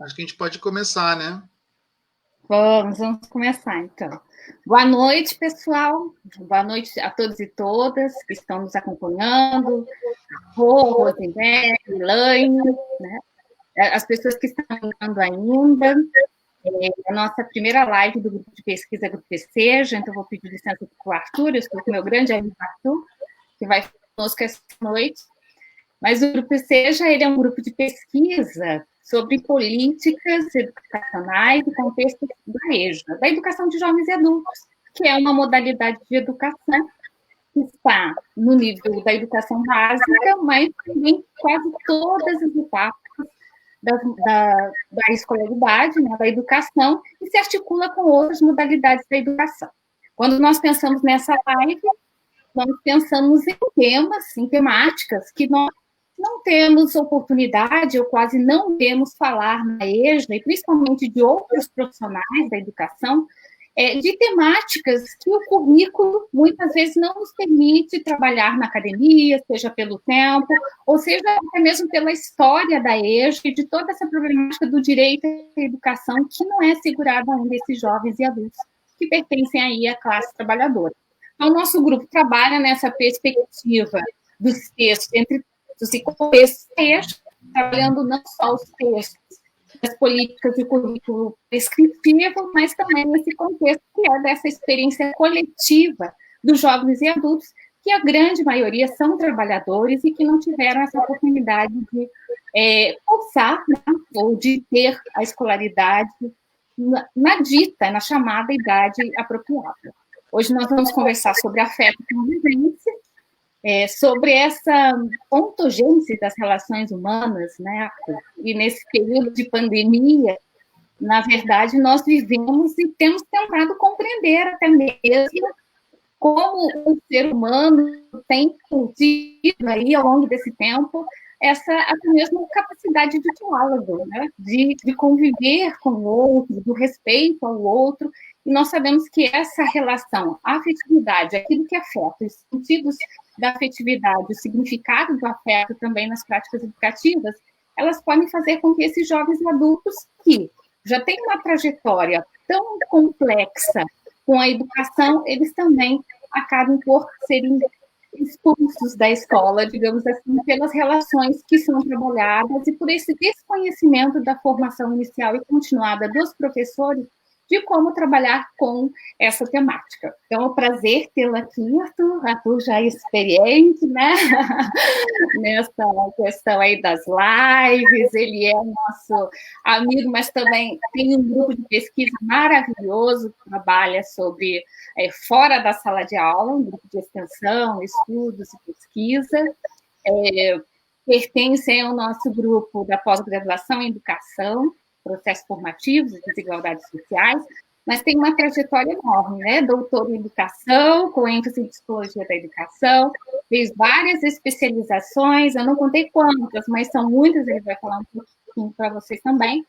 Acho que a gente pode começar, né? Vamos começar, então. Boa noite, pessoal. Boa noite a todos e todas que estão nos acompanhando. Rô, Rosenberg, Elaine, né? As pessoas que estão entrando ainda. É a nossa primeira live do grupo de pesquisa Grupo Seja, então vou pedir licença para o Arthur, eu estou com o meu grande amigo Arthur, que vai conosco essa noite. Mas o Grupo Seja, ele é um grupo de pesquisa sobre políticas educacionais e contexto da EJA, da educação de jovens e adultos, que é uma modalidade de educação que está no nível da educação básica, mas também quase todas as etapas da escolaridade, né, da educação, e se articula com outras modalidades da educação. Quando nós pensamos nessa live, nós pensamos em temas, em temáticas que nós não temos oportunidade, ou quase não vemos falar na EJA, e principalmente de outros profissionais da educação, de temáticas que o currículo muitas vezes não nos permite trabalhar na academia, seja pelo tempo, ou seja até mesmo pela história da EJA e de toda essa problemática do direito à educação que não é assegurada ainda a esses jovens e adultos que pertencem aí à classe trabalhadora. Então, o nosso grupo trabalha nessa perspectiva dos textos entre textos e contextos, trabalhando não só os textos das políticas de currículo prescritivo, mas também nesse contexto que é dessa experiência coletiva dos jovens e adultos, que a grande maioria são trabalhadores e que não tiveram essa oportunidade de cursar, né, ou de ter a escolaridade na chamada idade apropriada. Hoje nós vamos conversar sobre afeto e convivência, sobre essa ontogênese das relações humanas, né? E nesse período de pandemia, na verdade, nós vivemos e temos tentado compreender até mesmo como o ser humano tem tido aí, ao longo desse tempo, essa até mesmo capacidade de diálogo, né? de conviver com o outro, do respeito ao outro, e nós sabemos que essa relação, a afetividade, aquilo que afeta, os sentidos da afetividade, o significado do afeto também nas práticas educativas, elas podem fazer com que esses jovens adultos que já têm uma trajetória tão complexa com a educação, eles também acabam por serem expulsos da escola, digamos assim, pelas relações que são trabalhadas e por esse desconhecimento da formação inicial e continuada dos professores de como trabalhar com essa temática. Então, é um prazer tê-lo aqui, Arthur. Arthur já é experiente, né? Nessa questão aí das lives, ele é nosso amigo, mas também tem um grupo de pesquisa maravilhoso que trabalha sobre fora da sala de aula, um grupo de extensão, estudos e pesquisa. Pertence ao nosso grupo da pós-graduação em educação, processos formativos e desigualdades sociais, mas tem uma trajetória enorme, né? Doutor em educação, com ênfase em psicologia da educação, fez várias especializações, eu não contei quantas, mas são muitas, ele vai falar um pouquinho para vocês também,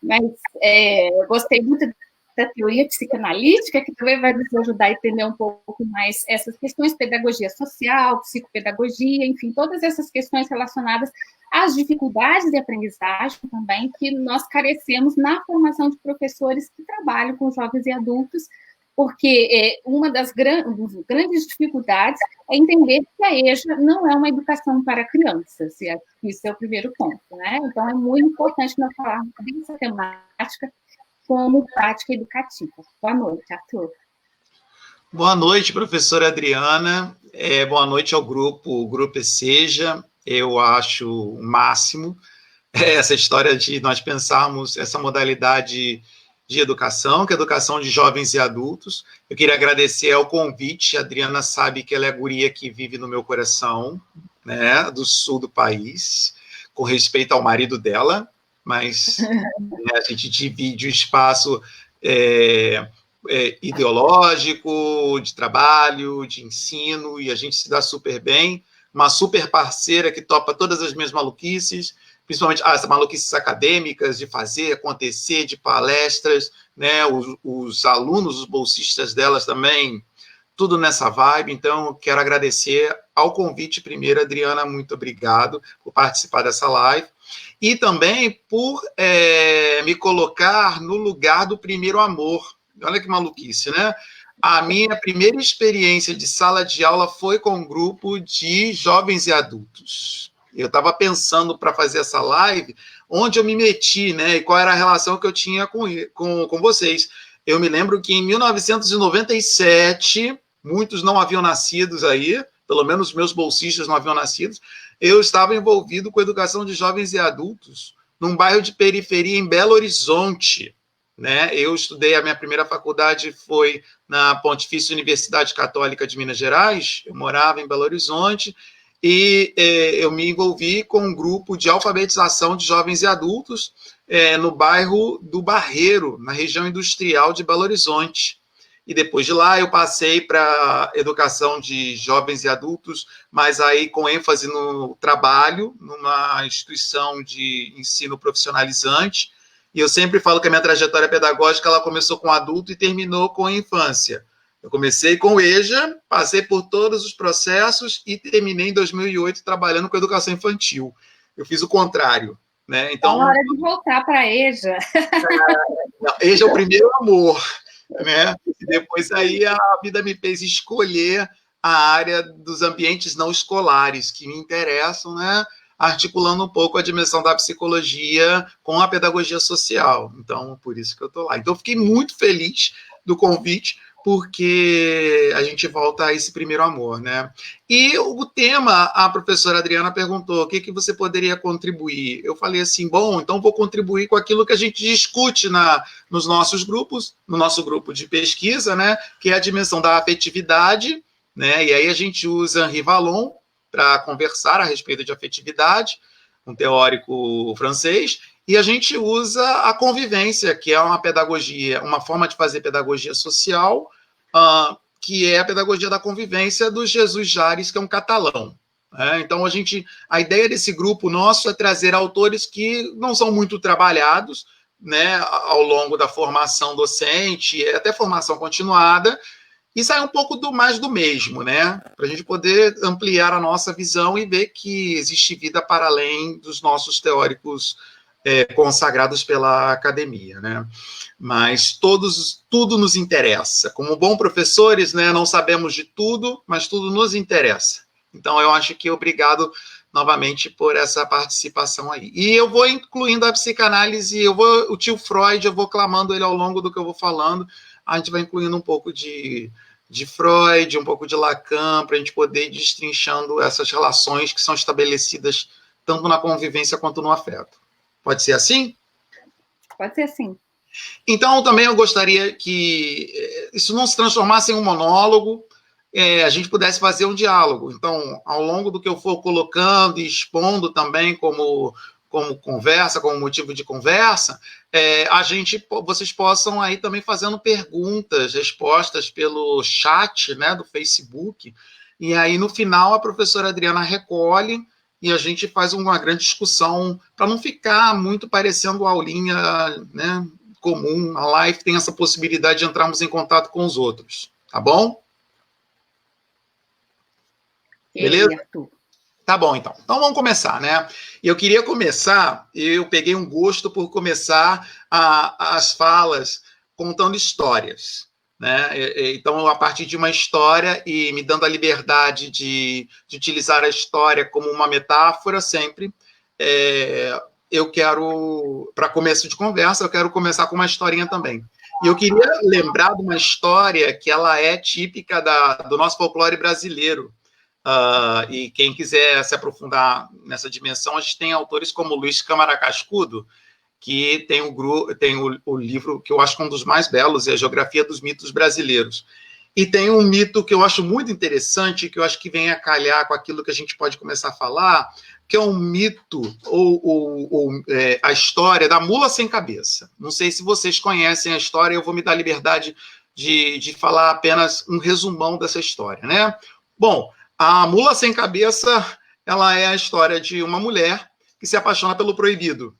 mas eu gostei muito da teoria psicanalítica, que também vai nos ajudar a entender um pouco mais essas questões, pedagogia social, psicopedagogia, enfim, todas essas questões relacionadas às dificuldades de aprendizagem também, que nós carecemos na formação de professores que trabalham com jovens e adultos, porque uma das grandes dificuldades é entender que a EJA não é uma educação para crianças, isso é o primeiro ponto, né? Então, é muito importante nós falarmos dessa temática como prática educativa. Boa noite, Arthur. Boa noite, professora Adriana. Boa noite ao grupo Seja. Eu acho o máximo essa história de nós pensarmos essa modalidade de educação, que é a educação de jovens e adultos. Eu queria agradecer ao convite. A Adriana sabe que ela é a guria que vive no meu coração, né, do sul do país, com respeito ao marido dela, mas a gente divide o espaço ideológico, de trabalho, de ensino, e a gente se dá super bem. Uma super parceira que topa todas as minhas maluquices, principalmente as maluquices acadêmicas, de fazer acontecer, de palestras, né? Os alunos, os bolsistas delas também tudo nessa vibe. Então, quero agradecer ao convite primeiro, Adriana, muito obrigado por participar dessa live. E também por me colocar no lugar do primeiro amor. Olha que maluquice, né? A minha primeira experiência de sala de aula foi com um grupo de jovens e adultos. Eu estava pensando para fazer essa live, onde eu me meti, né? E qual era a relação que eu tinha com vocês. Eu me lembro que em 1997, muitos não haviam nascido aí, pelo menos meus bolsistas não haviam nascido, eu estava envolvido com educação de jovens e adultos num bairro de periferia em Belo Horizonte, né? Eu estudei, a minha primeira faculdade foi na Pontifícia Universidade Católica de Minas Gerais, eu morava em Belo Horizonte, e eu me envolvi com um grupo de alfabetização de jovens e adultos no bairro do Barreiro, na região industrial de Belo Horizonte. E depois de lá eu passei para educação de jovens e adultos, mas aí com ênfase no trabalho, numa instituição de ensino profissionalizante. E eu sempre falo que a minha trajetória pedagógica ela começou com adulto e terminou com infância. Eu comecei com o EJA, passei por todos os processos e terminei em 2008 trabalhando com educação infantil. Eu fiz o contrário, né? Então, é hora de voltar para a EJA. EJA é o primeiro amor, né? E depois aí a vida me fez escolher a área dos ambientes não escolares, que me interessam, né? Articulando um pouco a dimensão da psicologia com a pedagogia social. Então, por isso que eu estou lá. Então, fiquei muito feliz do convite, porque a gente volta a esse primeiro amor, né? E o tema, a professora Adriana perguntou, o que você poderia contribuir? Eu falei assim, bom, então vou contribuir com aquilo que a gente discute nos nossos grupos, no nosso grupo de pesquisa, né? Que é a dimensão da afetividade, né? E aí a gente usa Henri Vallon para conversar a respeito de afetividade, um teórico francês, e a gente usa a convivência, que é uma pedagogia, uma forma de fazer pedagogia social, que é a pedagogia da convivência do Jesus Jares, que é um catalão. Então, a ideia desse grupo nosso é trazer autores que não são muito trabalhados, né, ao longo da formação docente, até formação continuada, e sair um pouco mais do mesmo, né? Para a gente poder ampliar a nossa visão e ver que existe vida para além dos nossos teóricos consagrados pela academia, né? Mas tudo nos interessa. Como bons professores, né, não sabemos de tudo, mas tudo nos interessa. Então, eu acho que obrigado novamente por essa participação aí. E eu vou incluindo a psicanálise, o tio Freud, eu vou clamando ele ao longo do que eu vou falando, a gente vai incluindo um pouco de Freud, um pouco de Lacan, para a gente poder ir destrinchando essas relações que são estabelecidas tanto na convivência quanto no afeto. Pode ser assim? Pode ser assim. Então, também eu gostaria que isso não se transformasse em um monólogo, a gente pudesse fazer um diálogo. Então, ao longo do que eu for colocando e expondo também como conversa, como motivo de conversa, vocês possam aí também fazendo perguntas, respostas pelo chat, né, do Facebook, e aí no final a professora Adriana recolhe e a gente faz uma grande discussão para não ficar muito parecendo aulinha, né, comum. A live tem essa possibilidade de entrarmos em contato com os outros, tá bom? Beleza? Tá bom, então. Então vamos começar, né? Eu queria começar, eu peguei um gosto por começar as falas contando histórias, né? Então, a partir de uma história e me dando a liberdade de utilizar a história como uma metáfora sempre, eu quero, para começo de conversa, eu quero começar com uma historinha também. E eu queria lembrar de uma história que ela é típica do nosso folclore brasileiro. E quem quiser se aprofundar nessa dimensão, a gente tem autores como Luiz Câmara Cascudo, que tem o livro que eu acho que é um dos mais belos, é a Geografia dos Mitos Brasileiros. E tem um mito que eu acho muito interessante, que eu acho que vem a calhar com aquilo que a gente pode começar a falar, que é um mito, a história da mula sem cabeça. Não sei se vocês conhecem a história, eu vou me dar a liberdade de falar apenas um resumão dessa história, né? Bom, a mula sem cabeça, ela é a história de uma mulher que se apaixona pelo proibido.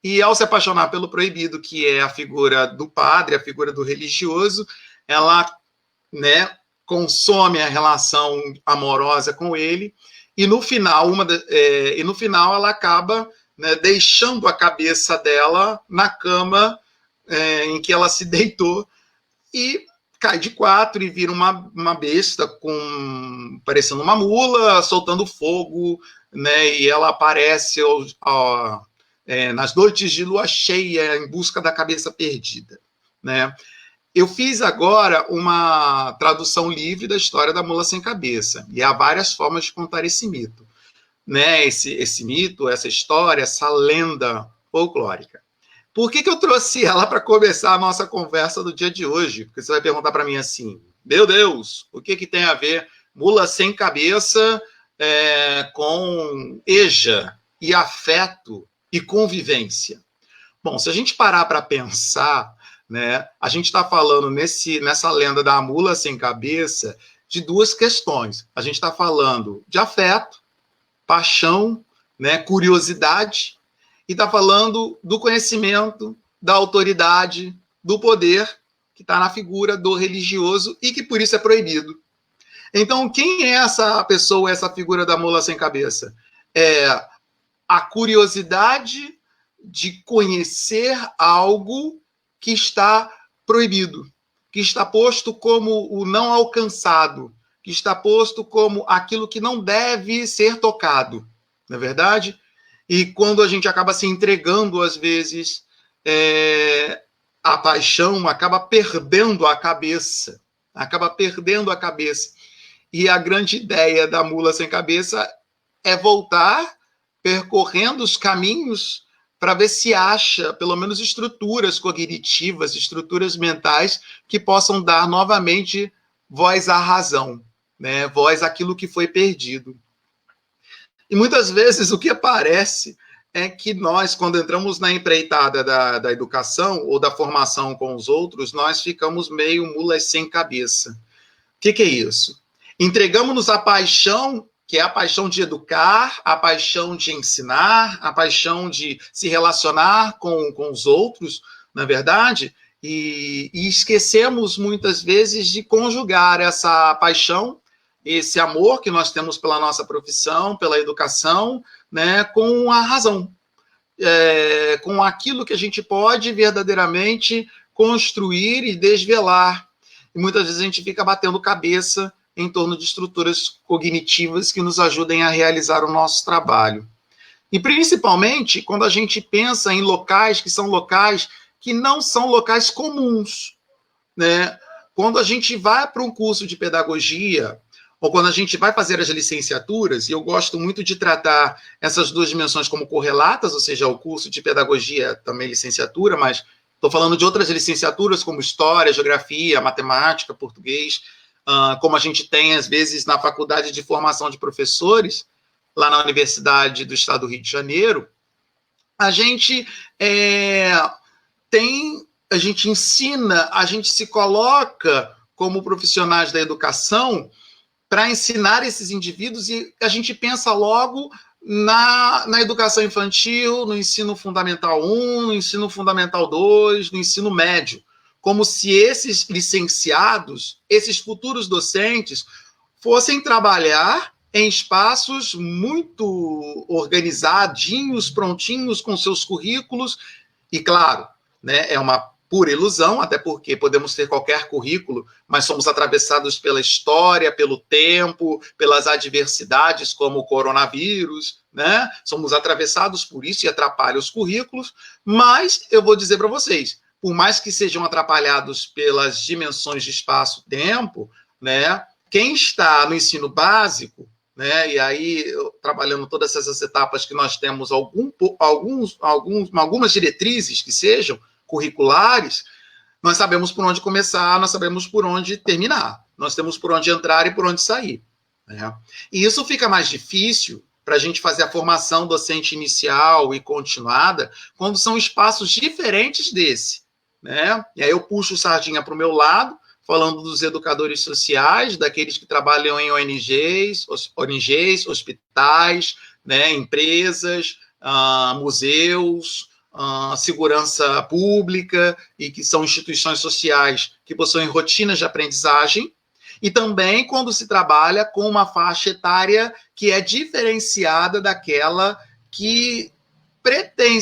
E ao se apaixonar pelo proibido, que é a figura do padre, a figura do religioso, ela, né, consome a relação amorosa com ele, e no final, ela acaba, né, deixando a cabeça dela na cama em que ela se deitou, e cai de 4 e vira uma besta, parecendo uma mula, soltando fogo, né, e ela aparece nas noites de lua cheia, em busca da cabeça perdida, né? Eu fiz agora uma tradução livre da história da mula sem cabeça, e há várias formas de contar esse mito, né? Esse mito, essa história, essa lenda folclórica. Por que eu trouxe ela para começar a nossa conversa do dia de hoje? Porque você vai perguntar para mim assim, meu Deus, o que tem a ver mula sem cabeça com EJA e afeto e convivência? Bom, se a gente parar para pensar, né, a gente está falando nessa lenda da mula sem cabeça de duas questões. A gente está falando de afeto, paixão, né, curiosidade, e está falando do conhecimento, da autoridade, do poder, que está na figura do religioso e que por isso é proibido. Então, quem é essa pessoa, essa figura da mula sem cabeça? É a curiosidade de conhecer algo que está proibido, que está posto como o não alcançado, que está posto como aquilo que não deve ser tocado, não é verdade? E quando a gente acaba se entregando, às vezes, a paixão acaba perdendo a cabeça, E a grande ideia da mula sem cabeça é voltar percorrendo os caminhos para ver se acha, pelo menos, estruturas cognitivas, estruturas mentais que possam dar novamente voz à razão, né? Voz àquilo que foi perdido. E muitas vezes o que aparece é que nós, quando entramos na empreitada da educação ou da formação com os outros, nós ficamos meio mulas sem cabeça. O que é isso? Entregamos-nos à paixão, que é a paixão de educar, a paixão de ensinar, a paixão de se relacionar com os outros, na verdade, e esquecemos muitas vezes de conjugar essa paixão, esse amor que nós temos pela nossa profissão, pela educação, né, com a razão, com aquilo que a gente pode verdadeiramente construir e desvelar. E muitas vezes a gente fica batendo cabeça em torno de estruturas cognitivas que nos ajudem a realizar o nosso trabalho. E principalmente quando a gente pensa em locais que não são locais comuns, né? Quando a gente vai para um curso de pedagogia, ou quando a gente vai fazer as licenciaturas, e eu gosto muito de tratar essas duas dimensões como correlatas, ou seja, o curso de pedagogia também licenciatura, mas estou falando de outras licenciaturas como História, Geografia, Matemática, Português, como a gente tem, às vezes, na Faculdade de Formação de Professores, lá na Universidade do Estado do Rio de Janeiro, a gente ensina, a gente se coloca como profissionais da educação para ensinar esses indivíduos, e a gente pensa logo na educação infantil, no ensino fundamental 1, no ensino fundamental 2, no ensino médio, como se esses licenciados, esses futuros docentes, fossem trabalhar em espaços muito organizadinhos, prontinhos, com seus currículos, e claro, né, é uma pura ilusão, até porque podemos ter qualquer currículo, mas somos atravessados pela história, pelo tempo, pelas adversidades, como o coronavírus, né? Somos atravessados por isso e atrapalha os currículos, mas eu vou dizer para vocês, por mais que sejam atrapalhados pelas dimensões de espaço-tempo, né, quem está no ensino básico, né, e aí trabalhando todas essas etapas que nós temos algumas diretrizes que sejam curriculares, nós sabemos por onde começar, nós sabemos por onde terminar, nós temos por onde entrar e por onde sair, né? E isso fica mais difícil para a gente fazer a formação docente inicial e continuada quando são espaços diferentes desse, né? E aí eu puxo sardinha para o meu lado, falando dos educadores sociais, daqueles que trabalham em ONGs, hospitais, né, empresas, museus, segurança pública, e que são instituições sociais que possuem rotinas de aprendizagem, E também quando se trabalha com uma faixa etária que é diferenciada daquela que pretende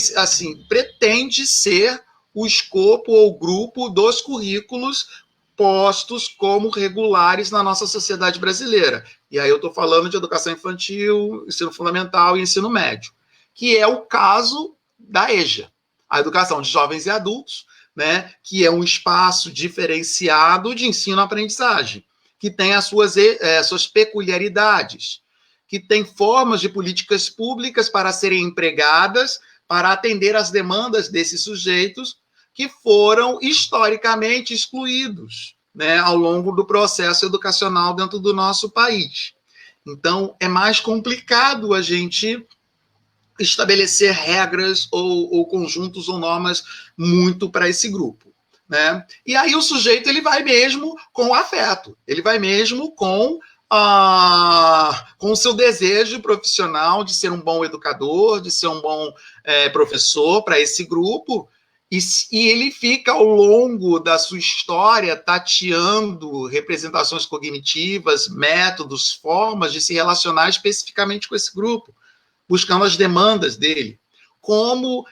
ser o escopo ou grupo dos currículos postos como regulares na nossa sociedade brasileira. E aí eu estou falando de educação infantil, ensino fundamental e ensino médio, que é o caso da EJA, a educação de jovens e adultos, né, que é um espaço diferenciado de ensino-aprendizagem, que tem as suas peculiaridades, que tem formas de políticas públicas para serem empregadas para atender às demandas desses sujeitos que foram historicamente excluídos, né, ao longo do processo educacional dentro do nosso país. Então, é mais complicado a gente estabelecer regras ou conjuntos ou normas muito para esse grupo, né? E aí o sujeito ele vai mesmo com o afeto, ele vai mesmo com o seu desejo profissional de ser um bom educador, de ser um bom professor para esse grupo, e ele fica ao longo da sua história tateando representações cognitivas, métodos, formas de se relacionar especificamente com esse grupo, buscando as demandas dele. Como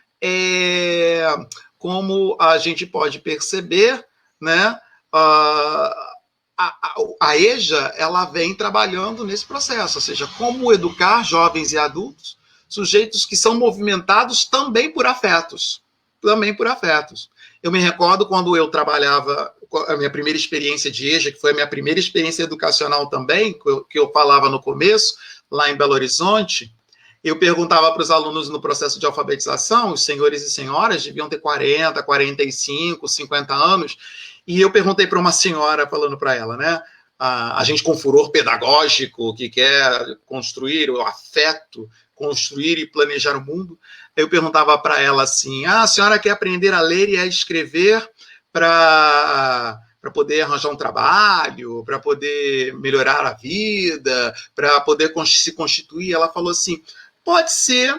a gente pode perceber, né, a EJA ela vem trabalhando nesse processo, ou seja, como educar jovens e adultos, sujeitos que são movimentados também por afetos. Eu me recordo quando eu trabalhava, a minha primeira experiência de EJA, que foi a minha primeira experiência educacional também, que eu falava no começo, lá em Belo Horizonte, eu perguntava para os alunos no processo de alfabetização, os senhores e senhoras deviam ter 40, 45, 50 anos, e eu perguntei para uma senhora, falando para ela, né, a gente com furor pedagógico, que quer construir o afeto, construir e planejar o mundo, eu perguntava para ela assim, a senhora quer aprender a ler e a escrever para poder arranjar um trabalho, para poder melhorar a vida, para poder se constituir? Ela falou assim, pode ser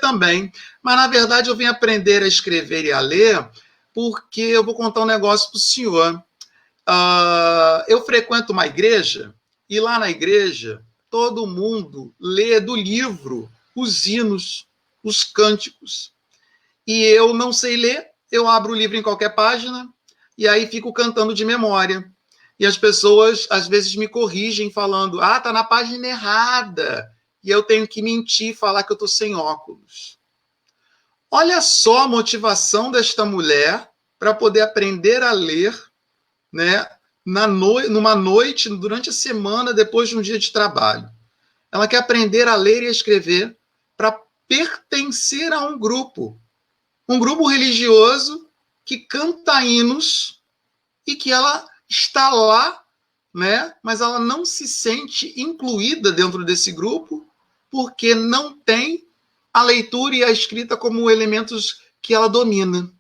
também, mas na verdade eu vim aprender a escrever e a ler porque eu vou contar um negócio para o senhor. Eu frequento uma igreja e lá na igreja todo mundo lê do livro os hinos, os cânticos. E eu não sei ler, eu abro o livro em qualquer página e aí fico cantando de memória. E as pessoas às vezes me corrigem falando, tá na página errada. E eu tenho que mentir e falar que eu estou sem óculos. Olha só a motivação desta mulher para poder aprender a ler, né, numa noite, durante a semana, depois de um dia de trabalho. Ela quer aprender a ler e a escrever para pertencer a um grupo religioso que canta hinos e que ela está lá, né, mas ela não se sente incluída dentro desse grupo porque não tem a leitura e a escrita como elementos que ela domina.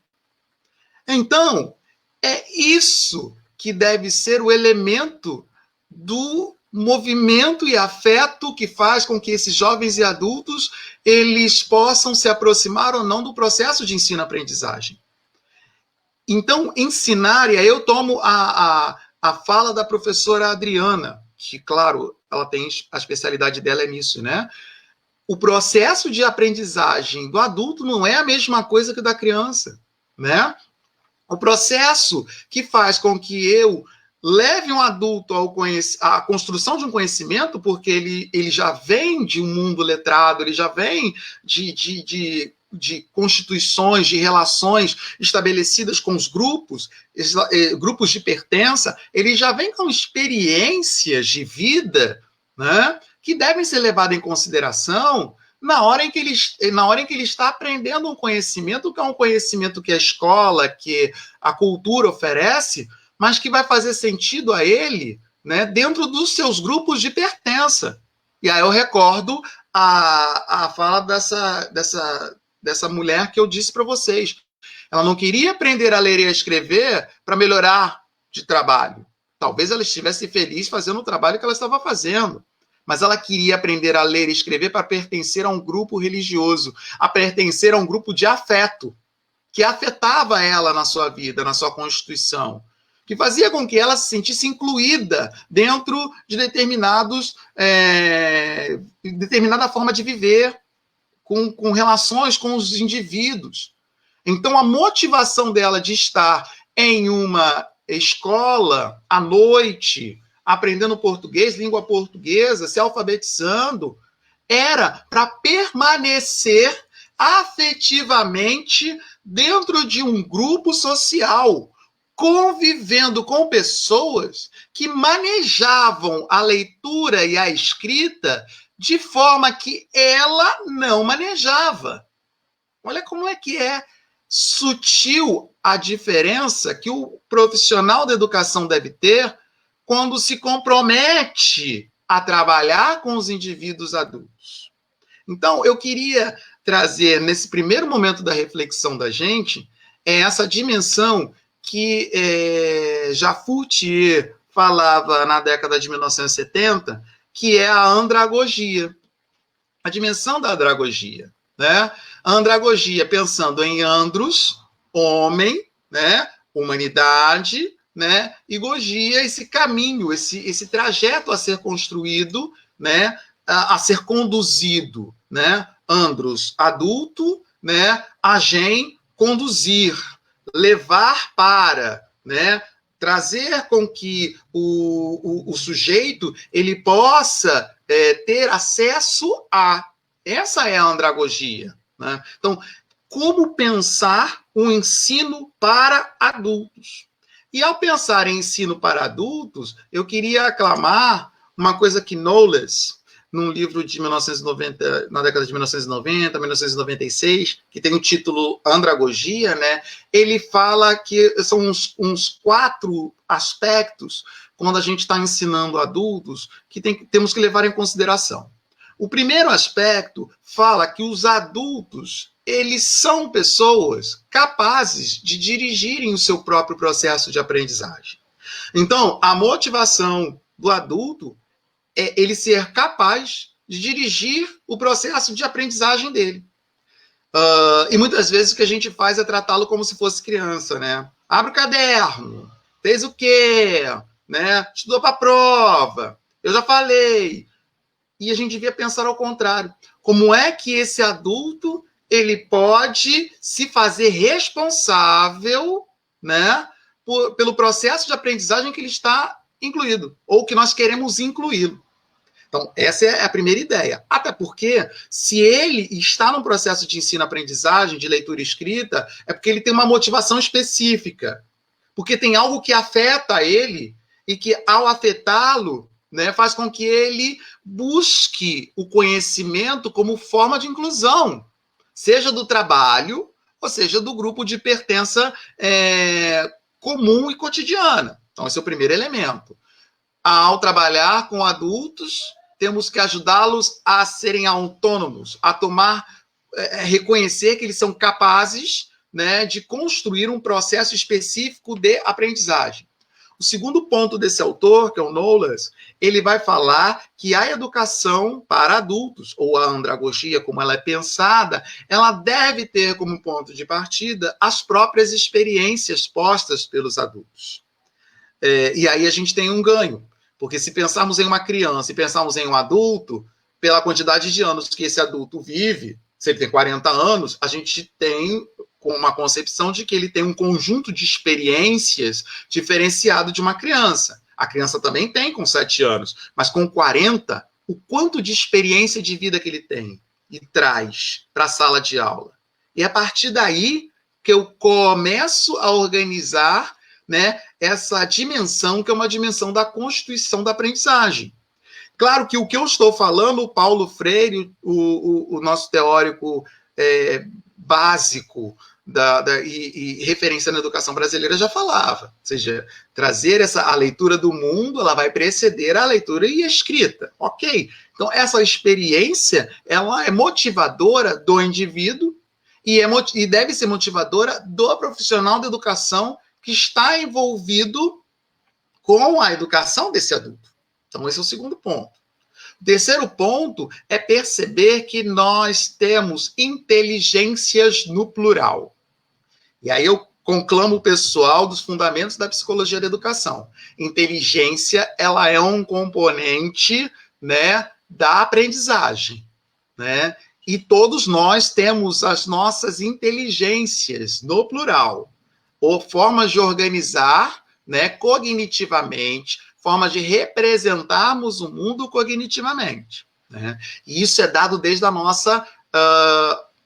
Então, é isso que deve ser o elemento do movimento e afeto que faz com que esses jovens e adultos eles possam se aproximar ou não do processo de ensino-aprendizagem. Então, ensinar, e aí eu tomo a fala da professora Adriana, que, claro, ela tem a especialidade dela é nisso, né? O processo de aprendizagem do adulto não é a mesma coisa que o da criança, né? O processo que faz com que eu leve um adulto à construção de um conhecimento, porque ele já vem de um mundo letrado, ele já vem de constituições, de relações estabelecidas com os grupos de pertença, ele já vem com experiências de vida, né, que devem ser levadas em consideração na hora em que ele está aprendendo um conhecimento, que é um conhecimento que a escola, que a cultura oferece, mas que vai fazer sentido a ele, né, dentro dos seus grupos de pertença. E aí eu recordo a fala dessa mulher que eu disse para vocês. Ela não queria aprender a ler e a escrever para melhorar de trabalho. Talvez ela estivesse feliz fazendo o trabalho que ela estava fazendo. Mas ela queria aprender a ler e escrever para pertencer a um grupo religioso, a pertencer a um grupo de afeto, que afetava ela na sua vida, na sua constituição. que fazia com que ela se sentisse incluída dentro de determinada forma de viver, com relações com os indivíduos. Então, a motivação dela de estar em uma escola à noite, aprendendo português, língua portuguesa, se alfabetizando, era para permanecer afetivamente dentro de um grupo social, convivendo com pessoas que manejavam a leitura e a escrita de forma que ela não manejava. Olha como é que é sutil a diferença que o profissional da educação deve ter quando se compromete a trabalhar com os indivíduos adultos. Então, eu queria trazer, nesse primeiro momento da reflexão da gente, essa dimensão que Jacques Fourtier falava na década de 1970, que é a andragogia. A dimensão da andragogia, né? A andragogia pensando em andros, homem, né? Humanidade, né? E gogia, esse caminho, esse trajeto a ser construído, né? A ser conduzido, né? Andros, adulto, né? Agen, conduzir, levar para, né? Trazer com que o sujeito ele possa ter acesso a. Essa é a andragogia, né? Então, como pensar o ensino para adultos? E ao pensar em ensino para adultos, eu queria aclamar uma coisa que Knowles, num livro de 1990, na década de 1990, 1996, que tem o título Andragogia, né? Ele fala que são uns 4 aspectos, quando a gente está ensinando adultos, que temos que levar em consideração. O primeiro aspecto fala que os adultos, eles são pessoas capazes de dirigirem o seu próprio processo de aprendizagem. Então, a motivação do adulto é ele ser capaz de dirigir o processo de aprendizagem dele. E muitas vezes o que a gente faz é tratá-lo como se fosse criança, né? Abre o caderno, fez o quê? Né? Estudou para a prova, eu já falei. E a gente devia pensar ao contrário. Como é que esse adulto ele pode se fazer responsável, né, pelo processo de aprendizagem que ele está incluído, ou que nós queremos incluí-lo? Então, essa é a primeira ideia. Até porque, se ele está num processo de ensino-aprendizagem, de leitura e escrita, é porque ele tem uma motivação específica. Porque tem algo que afeta ele e que, ao afetá-lo, né, faz com que ele busque o conhecimento como forma de inclusão, seja do trabalho, ou seja do grupo de pertença comum e cotidiana. Então, esse é o primeiro elemento. Ao trabalhar com adultos, temos que ajudá-los a serem autônomos, a reconhecer que eles são capazes, né, de construir um processo específico de aprendizagem. O segundo ponto desse autor, que é o Knowles, ele vai falar que a educação para adultos, ou a andragogia, como ela é pensada, ela deve ter como ponto de partida as próprias experiências postas pelos adultos. E aí a gente tem um ganho, porque se pensarmos em uma criança e pensarmos em um adulto, pela quantidade de anos que esse adulto vive, se ele tem 40 anos, a gente tem com uma concepção de que ele tem um conjunto de experiências diferenciado de uma criança. A criança também tem com 7 anos, mas com 40, o quanto de experiência de vida que ele tem e traz para a sala de aula. E a partir daí que eu começo a organizar, né, essa dimensão, que é uma dimensão da constituição da aprendizagem. Claro que o que eu estou falando, o Paulo Freire, o nosso teórico básico e referência na educação brasileira já falava. Ou seja, trazer a leitura do mundo, ela vai preceder a leitura e a escrita. Ok. Então, essa experiência, ela é motivadora do indivíduo e deve ser motivadora do profissional da educação que está envolvido com a educação desse adulto. Então, esse é o segundo ponto. O terceiro ponto é perceber que nós temos inteligências no plural. E aí eu conclamo pessoal dos fundamentos da psicologia da educação. Inteligência, ela é um componente, né, da aprendizagem, né? E todos nós temos as nossas inteligências, no plural, ou formas de organizar, né, cognitivamente, formas de representarmos o mundo cognitivamente, né? E isso é dado desde a nossa,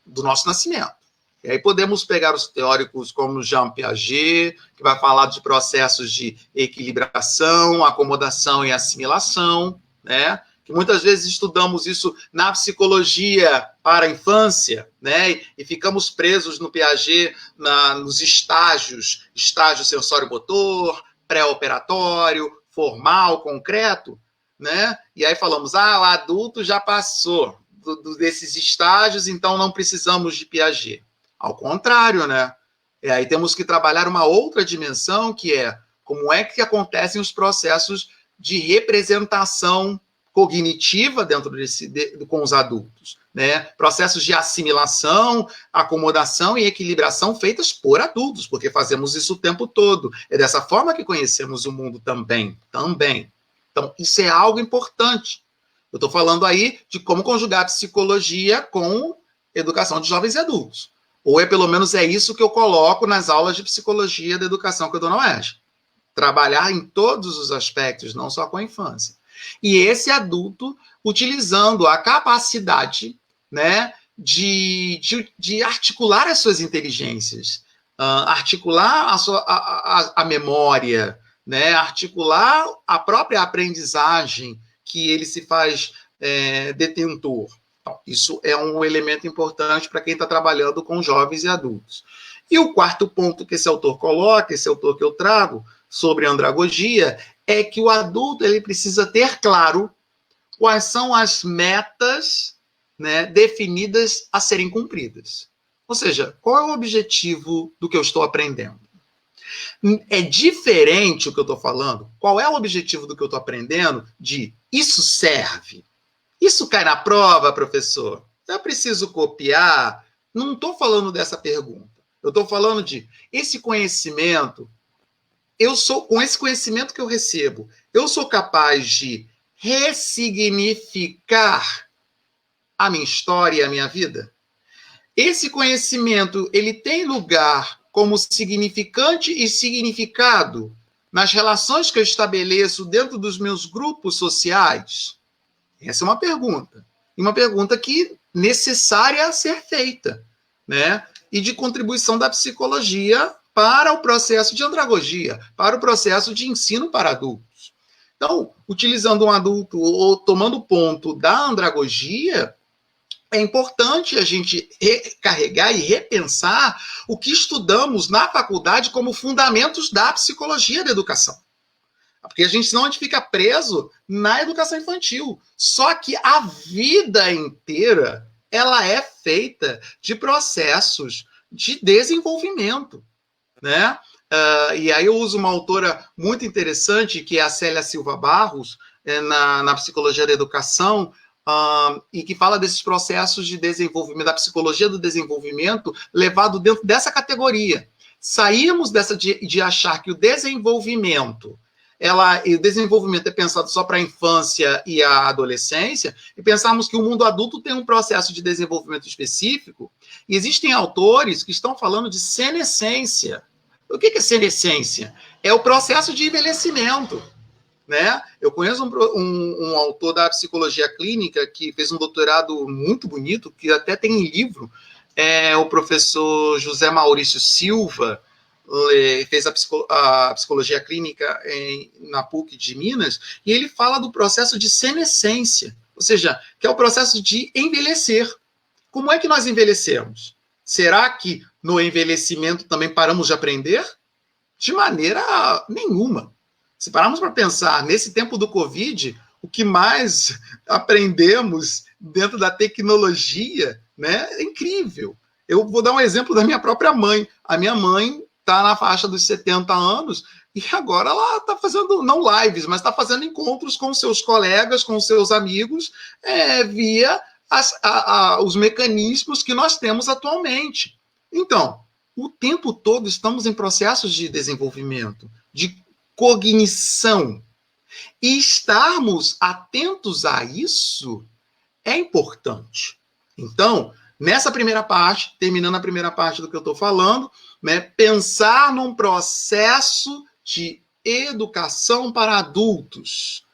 do nosso nascimento. E aí podemos pegar os teóricos como Jean Piaget, que vai falar de processos de equilibração, acomodação e assimilação, né? Que muitas vezes estudamos isso na psicologia para a infância, né? E ficamos presos no Piaget nos estágio sensório-motor, pré-operatório, formal, concreto, né? E aí falamos, o adulto já passou desses estágios, então não precisamos de Piaget. Ao contrário, né? E aí temos que trabalhar uma outra dimensão, que é como é que acontecem os processos de representação cognitiva dentro com os adultos, né? Processos de assimilação, acomodação e equilibração feitas por adultos, porque fazemos isso o tempo todo. É dessa forma que conhecemos o mundo também. Então, isso é algo importante. Eu estou falando aí de como conjugar psicologia com educação de jovens e adultos. Ou pelo menos é isso que eu coloco nas aulas de psicologia da educação que eu dou na UERJ. Trabalhar em todos os aspectos, não só com a infância. E esse adulto utilizando a capacidade, né, de articular as suas inteligências, articular a memória, né, articular a própria aprendizagem que ele se faz detentor. Então, isso é um elemento importante para quem está trabalhando com jovens e adultos. E o quarto ponto que esse autor coloca, esse autor que eu trago, sobre andragogia, é que o adulto ele precisa ter claro quais são as metas, né, definidas a serem cumpridas. Ou seja, qual é o objetivo do que eu estou aprendendo? É diferente o que eu estou falando? Qual é o objetivo do que eu estou aprendendo? De isso serve? Isso cai na prova, professor? Eu preciso copiar? Não estou falando dessa pergunta. Eu estou falando de esse conhecimento. Com esse conhecimento que eu recebo, eu sou capaz de ressignificar a minha história e a minha vida? Esse conhecimento, ele tem lugar como significante e significado nas relações que eu estabeleço dentro dos meus grupos sociais? Essa é uma pergunta. E uma pergunta que necessária a ser feita, né? E de contribuição da psicologia para o processo de andragogia, para o processo de ensino para adultos. Então, utilizando um adulto ou tomando ponto da andragogia, é importante a gente recarregar e repensar o que estudamos na faculdade como fundamentos da psicologia da educação. Porque senão a gente fica preso na educação infantil. Só que a vida inteira ela é feita de processos de desenvolvimento, né? E aí eu uso uma autora muito interessante, que é a Célia Silva Barros, na Psicologia da Educação, e que fala desses processos de desenvolvimento, da psicologia do desenvolvimento, levado dentro dessa categoria. Saímos de achar que o desenvolvimento é pensado só para a infância e a adolescência, e pensarmos que o mundo adulto tem um processo de desenvolvimento específico, e existem autores que estão falando de senescência. O que é senescência? É o processo de envelhecimento, né? Eu conheço um autor da psicologia clínica que fez um doutorado muito bonito, que até tem em livro, o professor José Maurício Silva, fez a psicologia clínica na PUC de Minas, e ele fala do processo de senescência, ou seja, que é o processo de envelhecer. Como é que nós envelhecemos? Será que no envelhecimento também paramos de aprender? De maneira nenhuma. Se pararmos para pensar, nesse tempo do Covid, o que mais aprendemos dentro da tecnologia, né, é incrível. Eu vou dar um exemplo da minha própria mãe. A minha mãe está na faixa dos 70 anos e agora ela está fazendo, não lives, mas está fazendo encontros com seus colegas, com seus amigos, via os mecanismos que nós temos atualmente. Então, o tempo todo estamos em processos de desenvolvimento, de cognição. E estarmos atentos a isso é importante. Então, nessa primeira parte, terminando a primeira parte do que eu estou falando, né, pensar num processo de educação para adultos,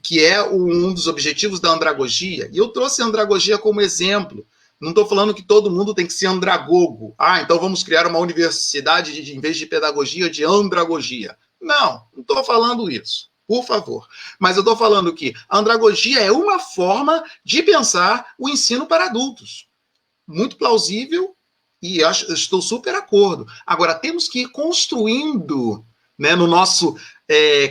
que é um dos objetivos da andragogia. E eu trouxe a andragogia como exemplo. Não estou falando que todo mundo tem que ser andragogo. Então vamos criar uma universidade, em vez de pedagogia, de andragogia. Não estou falando isso, por favor. Mas eu estou falando que a andragogia é uma forma de pensar o ensino para adultos. Muito plausível e estou super de acordo. Agora, temos que ir construindo, né, no nosso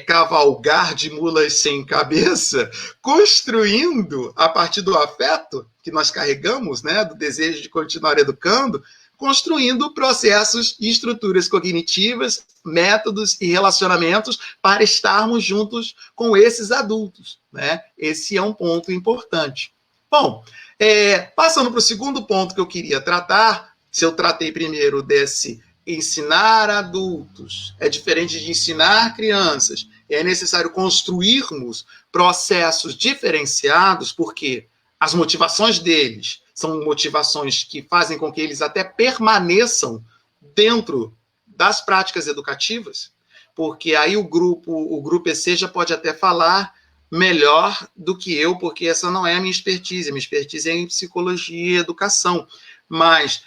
cavalgar de mulas sem cabeça, construindo, a partir do afeto que nós carregamos, né, do desejo de continuar educando, construindo processos e estruturas cognitivas, métodos e relacionamentos para estarmos juntos com esses adultos, né? Esse é um ponto importante. Bom, passando para o segundo ponto que eu queria tratar, se eu tratei primeiro desse ensinar adultos, é diferente de ensinar crianças, é necessário construirmos processos diferenciados, porque as motivações deles são motivações que fazem com que eles até permaneçam dentro das práticas educativas, porque aí o grupo EC já pode até falar melhor do que eu, porque essa não é a minha expertise é em psicologia e educação, mas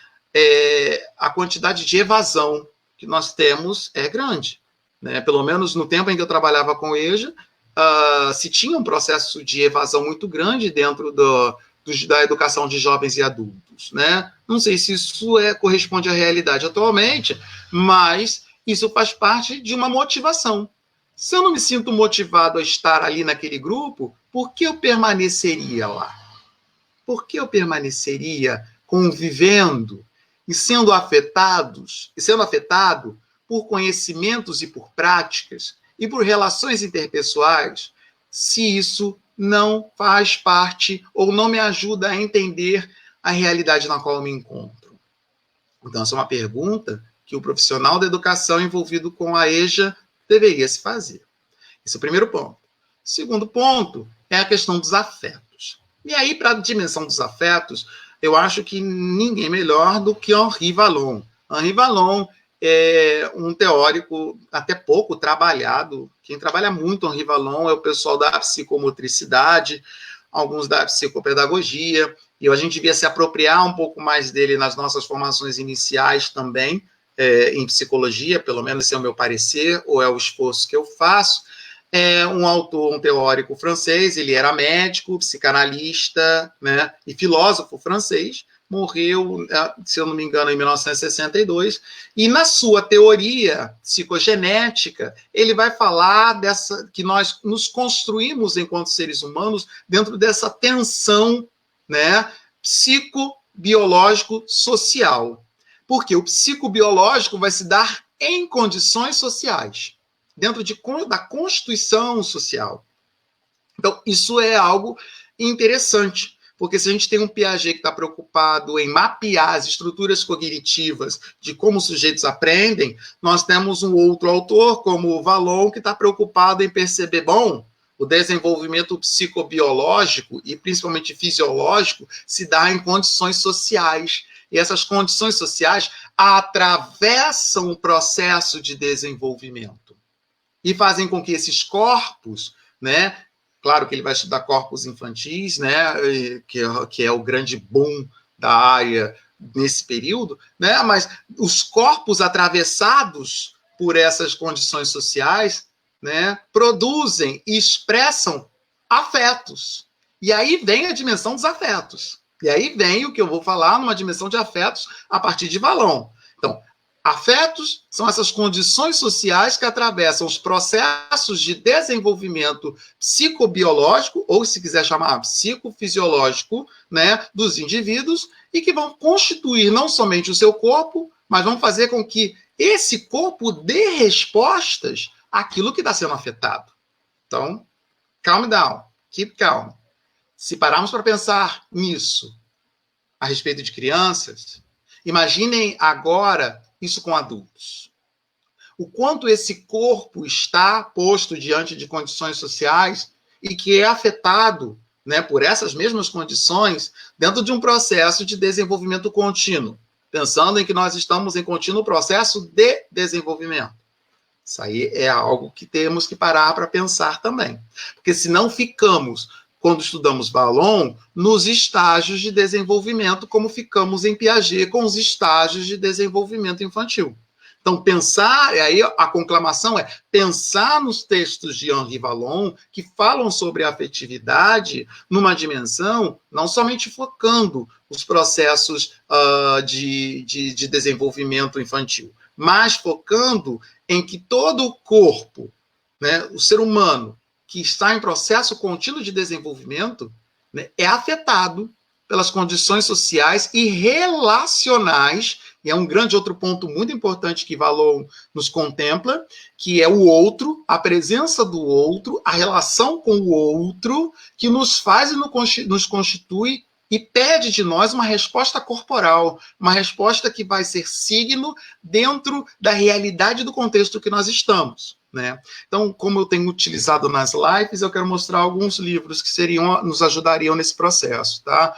a quantidade de evasão que nós temos é grande, né? Pelo menos no tempo em que eu trabalhava com EJA, se tinha um processo de evasão muito grande dentro da educação de jovens e adultos, né? Não sei se isso corresponde à realidade atualmente, mas isso faz parte de uma motivação. Se eu não me sinto motivado a estar ali naquele grupo, por que eu permaneceria lá? Por que eu permaneceria convivendo e sendo afetado por conhecimentos e por práticas e por relações interpessoais, se isso não faz parte ou não me ajuda a entender a realidade na qual eu me encontro? Então, essa é uma pergunta que o profissional da educação envolvido com a EJA deveria se fazer. Esse é o primeiro ponto. O segundo ponto é a questão dos afetos. E aí, para a dimensão dos afetos, eu acho que ninguém melhor do que Henri Vallon. Henri Vallon é um teórico até pouco trabalhado. Quem trabalha muito Henri Vallon é o pessoal da psicomotricidade, alguns da psicopedagogia, e a gente devia se apropriar um pouco mais dele nas nossas formações iniciais também, em psicologia, pelo menos esse é o meu parecer, ou é o esforço que eu faço. É um autor, um teórico francês, ele era médico, psicanalista, né, e filósofo francês, morreu, se eu não me engano, em 1962, e na sua teoria psicogenética, ele vai falar que nós nos construímos enquanto seres humanos dentro dessa tensão, né, psicobiológico-social. Porque o psicobiológico vai se dar em condições sociais, dentro da constituição social. Então, isso é algo interessante, porque se a gente tem um Piaget que está preocupado em mapear as estruturas cognitivas de como os sujeitos aprendem, nós temos um outro autor, como o Vallon, que está preocupado em perceber, bom, o desenvolvimento psicobiológico e principalmente fisiológico se dá em condições sociais. E essas condições sociais atravessam o processo de desenvolvimento e fazem com que esses corpos, né, claro que ele vai estudar corpos infantis, né, que é o grande boom da área nesse período, né, mas os corpos atravessados por essas condições sociais, né, produzem e expressam afetos. E aí vem a dimensão dos afetos. E aí vem o que eu vou falar numa dimensão de afetos a partir de Vallon. Então, afetos são essas condições sociais que atravessam os processos de desenvolvimento psicobiológico, ou se quiser chamar psicofisiológico, né, dos indivíduos, e que vão constituir não somente o seu corpo, mas vão fazer com que esse corpo dê respostas àquilo que está sendo afetado. Então, calm down, keep calm. Se pararmos para pensar nisso a respeito de crianças, Imaginem agora isso com adultos. O quanto esse corpo está posto diante de condições sociais e que é afetado, né, por essas mesmas condições dentro de um processo de desenvolvimento contínuo, pensando em que nós estamos em contínuo processo de desenvolvimento. Isso aí é algo que temos que parar para pensar também. Porque senão ficamos, quando estudamos Vallon, nos estágios de desenvolvimento, como ficamos em Piaget com os estágios de desenvolvimento infantil. Então, pensar, aí a conclamação é pensar nos textos de Henri Vallon, que falam sobre a afetividade numa dimensão, não somente focando os processos de desenvolvimento infantil, mas focando em que todo o corpo, né, o ser humano, que está em processo contínuo de desenvolvimento, né, é afetado pelas condições sociais e relacionais, e é um grande outro ponto muito importante que Vallon nos contempla, que é o outro, a presença do outro, a relação com o outro, que nos faz e nos constitui e pede de nós uma resposta corporal, uma resposta que vai ser signo dentro da realidade do contexto que nós estamos, né? Então, como eu tenho utilizado nas lives, eu quero mostrar alguns livros que nos ajudariam nesse processo, tá?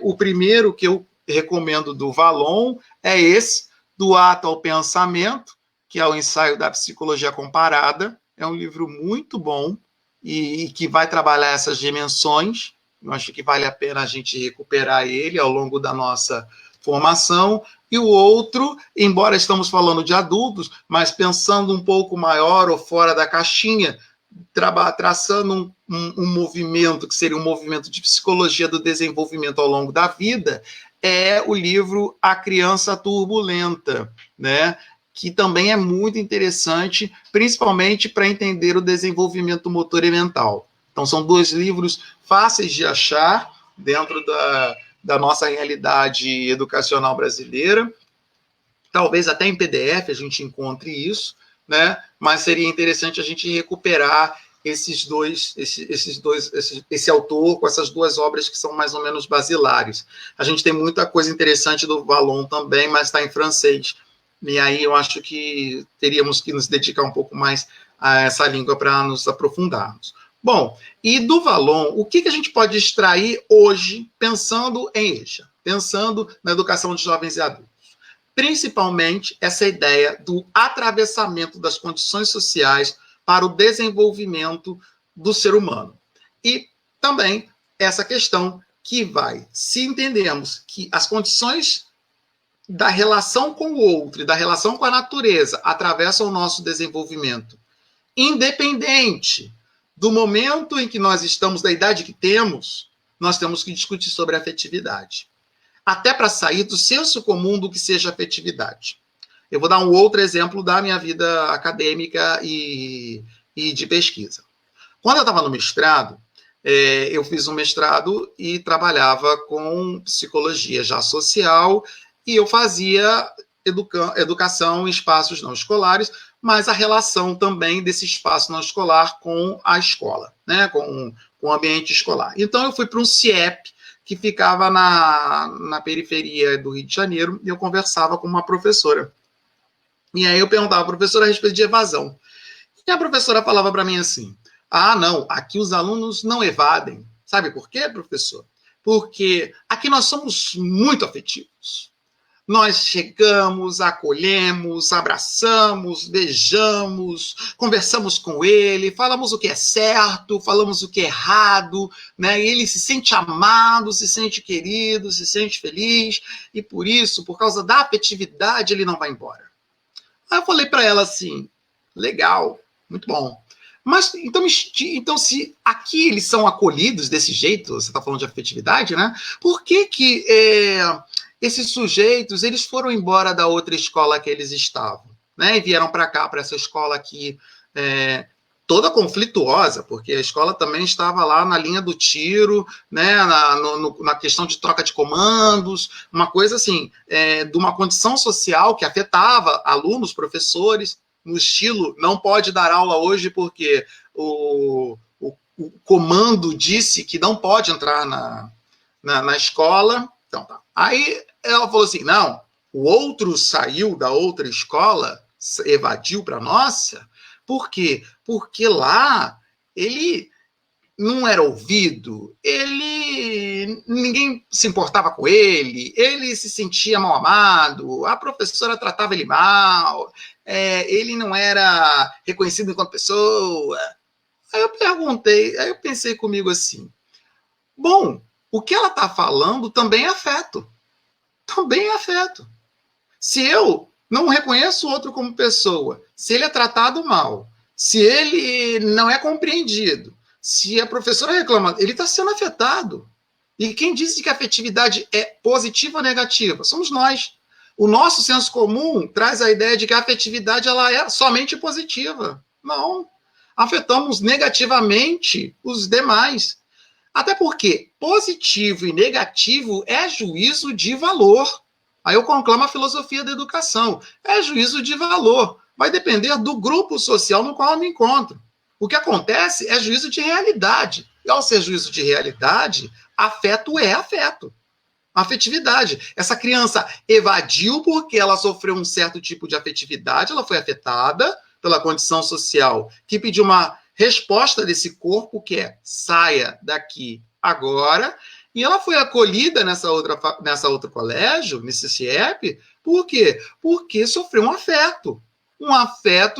O primeiro que eu recomendo do Vallon é esse, Do Ato ao Pensamento, que é o ensaio da psicologia comparada. É um livro muito bom e que vai trabalhar essas dimensões. Eu acho que vale a pena a gente recuperar ele ao longo da nossa formação. E o outro, embora estamos falando de adultos, mas pensando um pouco maior ou fora da caixinha, traçando um movimento que seria um movimento de psicologia do desenvolvimento ao longo da vida, é o livro A Criança Turbulenta, né? Que também é muito interessante, principalmente para entender o desenvolvimento motor e mental. Então, são 2 livros fáceis de achar dentro da nossa realidade educacional brasileira. Talvez até em PDF a gente encontre isso, né? Mas seria interessante a gente recuperar esse autor com essas 2 obras que são mais ou menos basilares. A gente tem muita coisa interessante do Vallon também, mas está em francês. E aí eu acho que teríamos que nos dedicar um pouco mais a essa língua para nos aprofundarmos. Bom, e do Vallon, o que a gente pode extrair hoje pensando em EJA, pensando na educação de jovens e adultos? Principalmente essa ideia do atravessamento das condições sociais para o desenvolvimento do ser humano. E também essa questão que vai, se entendemos que as condições da relação com o outro e da relação com a natureza atravessam o nosso desenvolvimento, independente do momento em que nós estamos, da idade que temos, nós temos que discutir sobre a afetividade. Até para sair do senso comum do que seja afetividade. Eu vou dar um outro exemplo da minha vida acadêmica e de pesquisa. Quando eu estava no mestrado, eu fiz um mestrado e trabalhava com psicologia já social, e eu fazia educação em espaços não escolares, mas a relação também desse espaço não escolar com a escola, né, com o ambiente escolar. Então, eu fui para um CIEP, que ficava na periferia do Rio de Janeiro, e eu conversava com uma professora. E aí eu perguntava à professora a respeito de evasão. E a professora falava para mim assim, não, aqui os alunos não evadem. Sabe por quê, professor? Porque aqui nós somos muito afetivos. Nós chegamos, acolhemos, abraçamos, beijamos, conversamos com ele, falamos o que é certo, falamos o que é errado, né? E ele se sente amado, se sente querido, se sente feliz, e por isso, por causa da afetividade, ele não vai embora. Aí eu falei para ela assim, legal, muito bom. Mas, então, se aqui eles são acolhidos desse jeito, você está falando de afetividade, né? Por que esses sujeitos, eles foram embora da outra escola que eles estavam, né? E vieram para cá, para essa escola aqui, toda conflituosa, porque a escola também estava lá na linha do tiro, né? Na questão de troca de comandos, uma coisa assim, de uma condição social que afetava alunos, professores, no estilo, não pode dar aula hoje porque o comando disse que não pode entrar na escola. Então, tá. Aí ela falou assim, não, o outro saiu da outra escola, evadiu para a nossa. Por quê? Porque lá ele não era ouvido, ninguém se importava com ele se sentia mal amado, a professora tratava ele mal, ele não era reconhecido enquanto pessoa. Aí eu pensei comigo assim, bom, o que ela está falando também é afeto. Também é afeto. Se eu não reconheço o outro como pessoa, se ele é tratado mal, se ele não é compreendido, se a professora reclama, ele está sendo afetado. E quem disse que a afetividade é positiva ou negativa? Somos nós. O nosso senso comum traz a ideia de que a afetividade ela é somente positiva. Não. Afetamos negativamente os demais. Até porque positivo e negativo é juízo de valor. Aí eu conclamo a filosofia da educação. É juízo de valor. Vai depender do grupo social no qual eu me encontro. O que acontece é juízo de realidade. E ao ser juízo de realidade, afeto é afeto. Afetividade. Essa criança evadiu porque ela sofreu um certo tipo de afetividade, ela foi afetada pela condição social, que pediu uma resposta desse corpo, que é saia daqui agora, e ela foi acolhida nessa outra colégio, nesse CIEP, por quê? Porque sofreu um afeto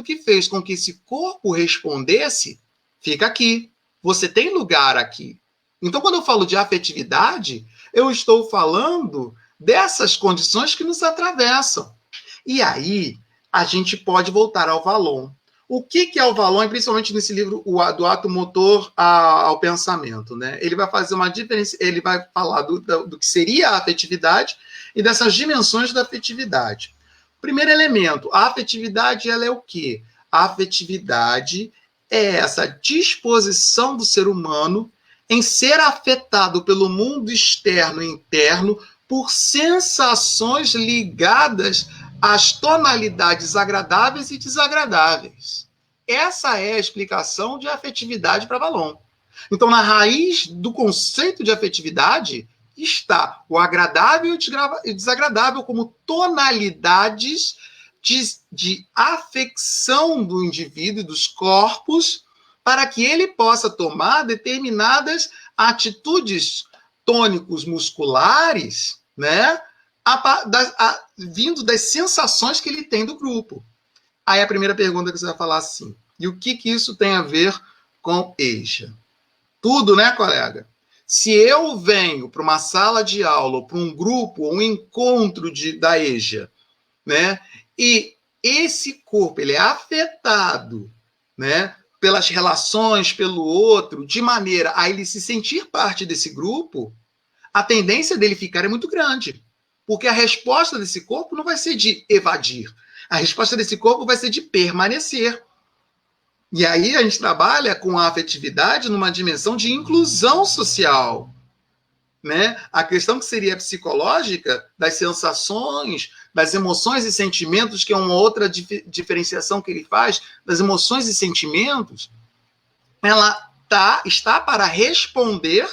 que fez com que esse corpo respondesse, fica aqui, você tem lugar aqui. Então, quando eu falo de afetividade, eu estou falando dessas condições que nos atravessam. E aí, a gente pode voltar ao Vallon. O que é o Vallon, principalmente nesse livro, do ato motor ao pensamento, né? Ele vai fazer uma diferença, ele vai falar do que seria a afetividade e dessas dimensões da afetividade. Primeiro elemento, a afetividade, ela é o quê? A afetividade é essa disposição do ser humano em ser afetado pelo mundo externo e interno por sensações ligadas às tonalidades agradáveis e desagradáveis. Essa é a explicação de afetividade para Vallon. Então, na raiz do conceito de afetividade está o agradável e o desagradável como tonalidades de afecção do indivíduo e dos corpos para que ele possa tomar determinadas atitudes tônicos musculares, né, vindo das sensações que ele tem do grupo. Aí a primeira pergunta que você vai falar assim, e o que isso tem a ver com EJA? Tudo, né, colega? Se eu venho para uma sala de aula, ou para um grupo, ou um encontro da EJA, né, e esse corpo ele é afetado, né, pelas relações, pelo outro, de maneira a ele se sentir parte desse grupo, a tendência dele ficar é muito grande. Porque a resposta desse corpo não vai ser de evadir. A resposta desse corpo vai ser de permanecer. E aí a gente trabalha com a afetividade numa dimensão de inclusão social. Né? A questão que seria psicológica das sensações, das emoções e sentimentos, que é uma outra diferenciação que ele faz, das emoções e sentimentos, ela está para responder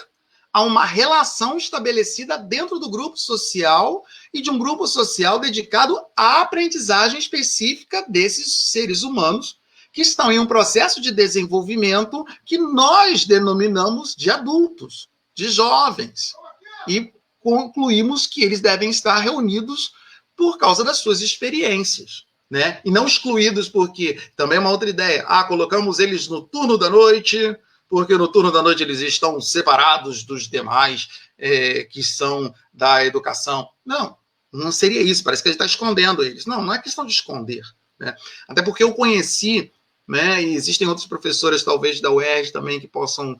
a uma relação estabelecida dentro do grupo social e de um grupo social dedicado à aprendizagem específica desses seres humanos que estão em um processo de desenvolvimento que nós denominamos de adultos, de jovens. E concluímos que eles devem estar reunidos por causa das suas experiências, né? E não excluídos porque, também é uma outra ideia, colocamos eles no turno da noite, porque no turno da noite eles estão separados dos demais que são da educação. Não, não seria isso, parece que a gente está escondendo eles. Não, não é questão de esconder, né? Até porque eu conheci, né, e existem outros professores, talvez da UERJ também, que possam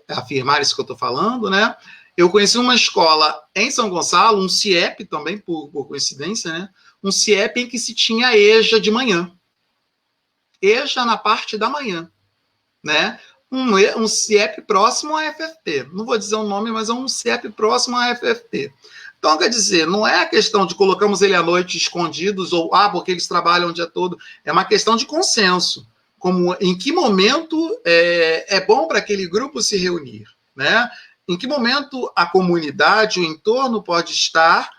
afirmar isso que eu estou falando, né? Eu conheci uma escola em São Gonçalo, um CIEP também, por coincidência, né? Um CIEP em que se tinha EJA de manhã. EJA na parte da manhã, né? Um CIEP próximo à FFP. Não vou dizer o nome, mas é um CIEP próximo à FFP. Então, quer dizer, não é a questão de colocamos ele à noite escondidos ou, porque eles trabalham o dia todo. É uma questão de consenso. Como, em que momento é bom para aquele grupo se reunir, né? Em que momento a comunidade, o entorno pode estar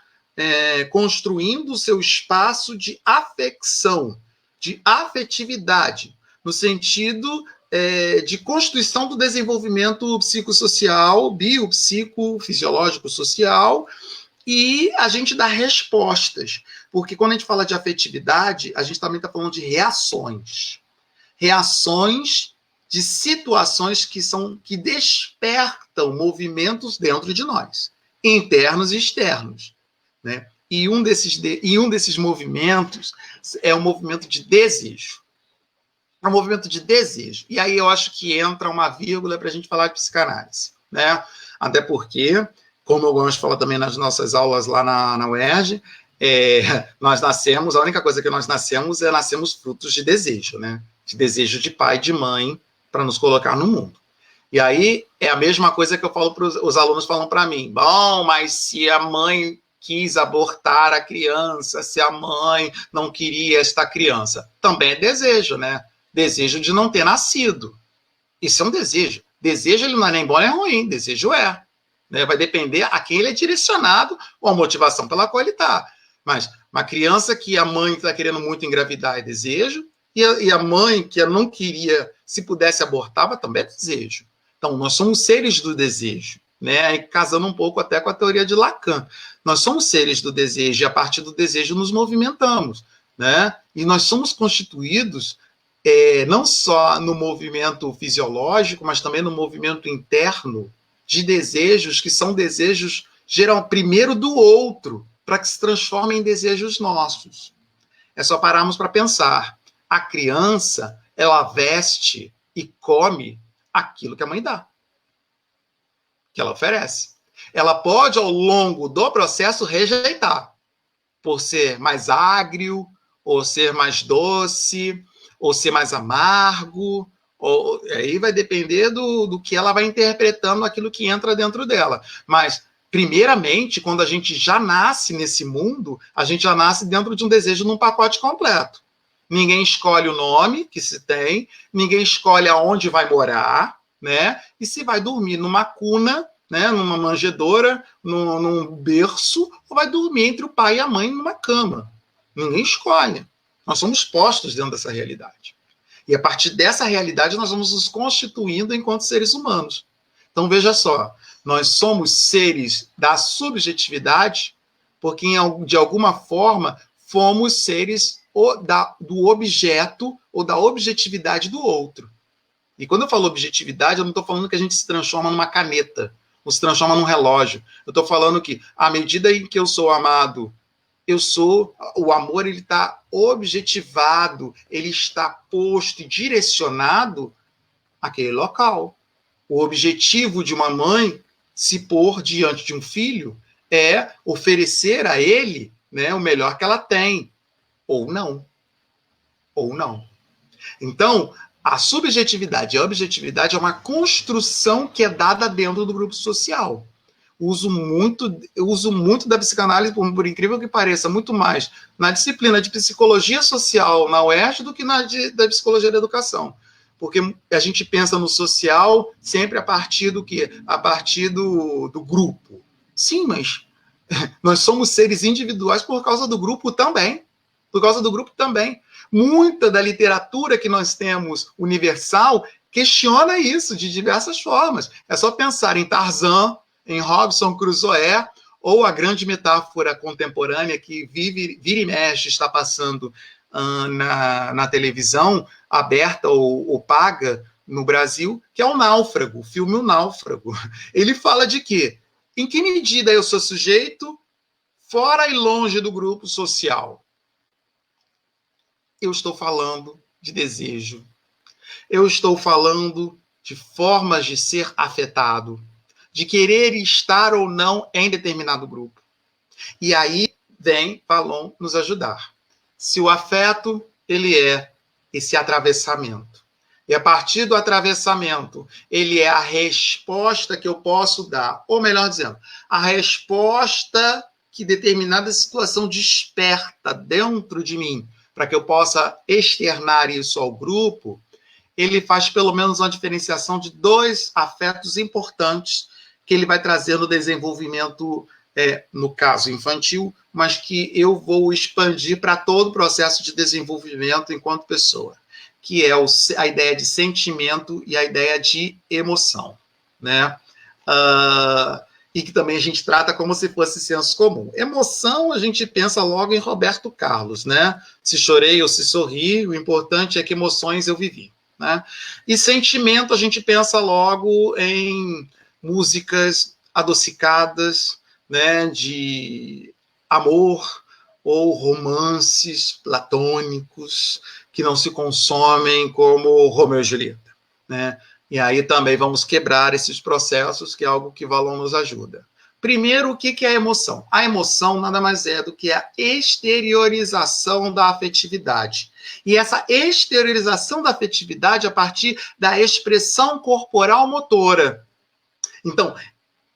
construindo o seu espaço de afecção, de afetividade, no sentido de constituição do desenvolvimento psicossocial, biopsicofisiológico social, e a gente dá respostas. Porque quando a gente fala de afetividade, a gente também está falando de reações. Reações de situações que despertam movimentos dentro de nós, internos e externos, né? E um desses movimentos é um movimento de desejo. É um movimento de desejo. E aí eu acho que entra uma vírgula para a gente falar de psicanálise, né? Até porque, como eu gosto de falar também nas nossas aulas lá na UERJ, nós nascemos, a única coisa que nós nascemos frutos de desejo, né? De desejo de pai e de mãe para nos colocar no mundo. E aí é a mesma coisa que eu falo para os alunos, falam para mim: bom, mas se a mãe quis abortar a criança, se a mãe não queria esta criança, também é desejo, né? Desejo de não ter nascido. Isso é um desejo. Desejo, ele não é nem bom nem ruim, desejo é. Né? Vai depender a quem ele é direcionado ou a motivação pela qual ele está. Mas uma criança que a mãe está querendo muito engravidar é desejo, e a mãe que não queria, se pudesse abortava, também é desejo. Então, nós somos seres do desejo, né? E casando um pouco até com a teoria de Lacan. Nós somos seres do desejo, e a partir do desejo nos movimentamos, né? E nós somos constituídos não só no movimento fisiológico, mas também no movimento interno de desejos, que são desejos, geral, primeiro do outro, para que se transformem em desejos nossos. É só pararmos para pensar. A criança, ela veste e come aquilo que a mãe dá, que ela oferece. Ela pode, ao longo do processo, rejeitar, por ser mais agrio, ou ser mais doce, ou ser mais amargo, aí vai depender do que ela vai interpretando aquilo que entra dentro dela. Mas, primeiramente, quando a gente já nasce nesse mundo, a gente já nasce dentro de um desejo num pacote completo. Ninguém escolhe o nome que se tem, ninguém escolhe aonde vai morar, né? E se vai dormir numa cuna, né? Numa manjedoura, num berço, ou vai dormir entre o pai e a mãe numa cama. Ninguém escolhe. Nós somos postos dentro dessa realidade. E a partir dessa realidade nós vamos nos constituindo enquanto seres humanos. Então veja só, nós somos seres da subjetividade porque de alguma forma fomos seres do objeto ou da objetividade do outro. E quando eu falo objetividade, eu não estou falando que a gente se transforma numa caneta, ou se transforma num relógio. Eu estou falando que, à medida em que eu sou amado, o amor, ele está objetivado, ele está posto e direcionado àquele local. O objetivo de uma mãe se pôr diante de um filho é oferecer a ele, né, o melhor que ela tem. Ou não. Ou não. Então, a subjetividade e a objetividade é uma construção que é dada dentro do grupo social. Eu uso muito da psicanálise, por incrível que pareça, muito mais na disciplina de psicologia social na UERJ do que da psicologia da educação. Porque a gente pensa no social sempre a partir do quê? A partir do grupo. Sim, mas nós somos seres individuais por causa do grupo também. Por causa do grupo também. Muita da literatura que nós temos universal questiona isso de diversas formas. É só pensar em Tarzan, em Robinson Crusoe, ou a grande metáfora contemporânea que vira e mexe está passando na televisão, aberta ou paga no Brasil, que é o Náufrago, o filme O Náufrago. Ele fala de quê? Em que medida eu sou sujeito fora e longe do grupo social? Eu estou falando de desejo. Eu estou falando de formas de ser afetado, de querer estar ou não em determinado grupo. E aí vem Fanon nos ajudar. Se o afeto, ele é esse atravessamento. E a partir do atravessamento, ele é a resposta que eu posso dar. Ou melhor dizendo, a resposta que determinada situação desperta dentro de mim, para que eu possa externar isso ao grupo, ele faz pelo menos uma diferenciação de dois afetos importantes que ele vai trazer no desenvolvimento no caso infantil, mas que eu vou expandir para todo o processo de desenvolvimento enquanto pessoa, que é a ideia de sentimento e a ideia de emoção, né? E que também a gente trata como se fosse senso comum. Emoção, a gente pensa logo em Roberto Carlos, né? Se chorei ou se sorri, o importante é que emoções eu vivi, né? E sentimento, a gente pensa logo em músicas adocicadas, né, de amor ou romances platônicos que não se consomem como Romeu e Julieta, né? E aí também vamos quebrar esses processos, que é algo que Valon nos ajuda. Primeiro, o que é a emoção? A emoção nada mais é do que a exteriorização da afetividade. E essa exteriorização da afetividade a partir da expressão corporal motora. Então,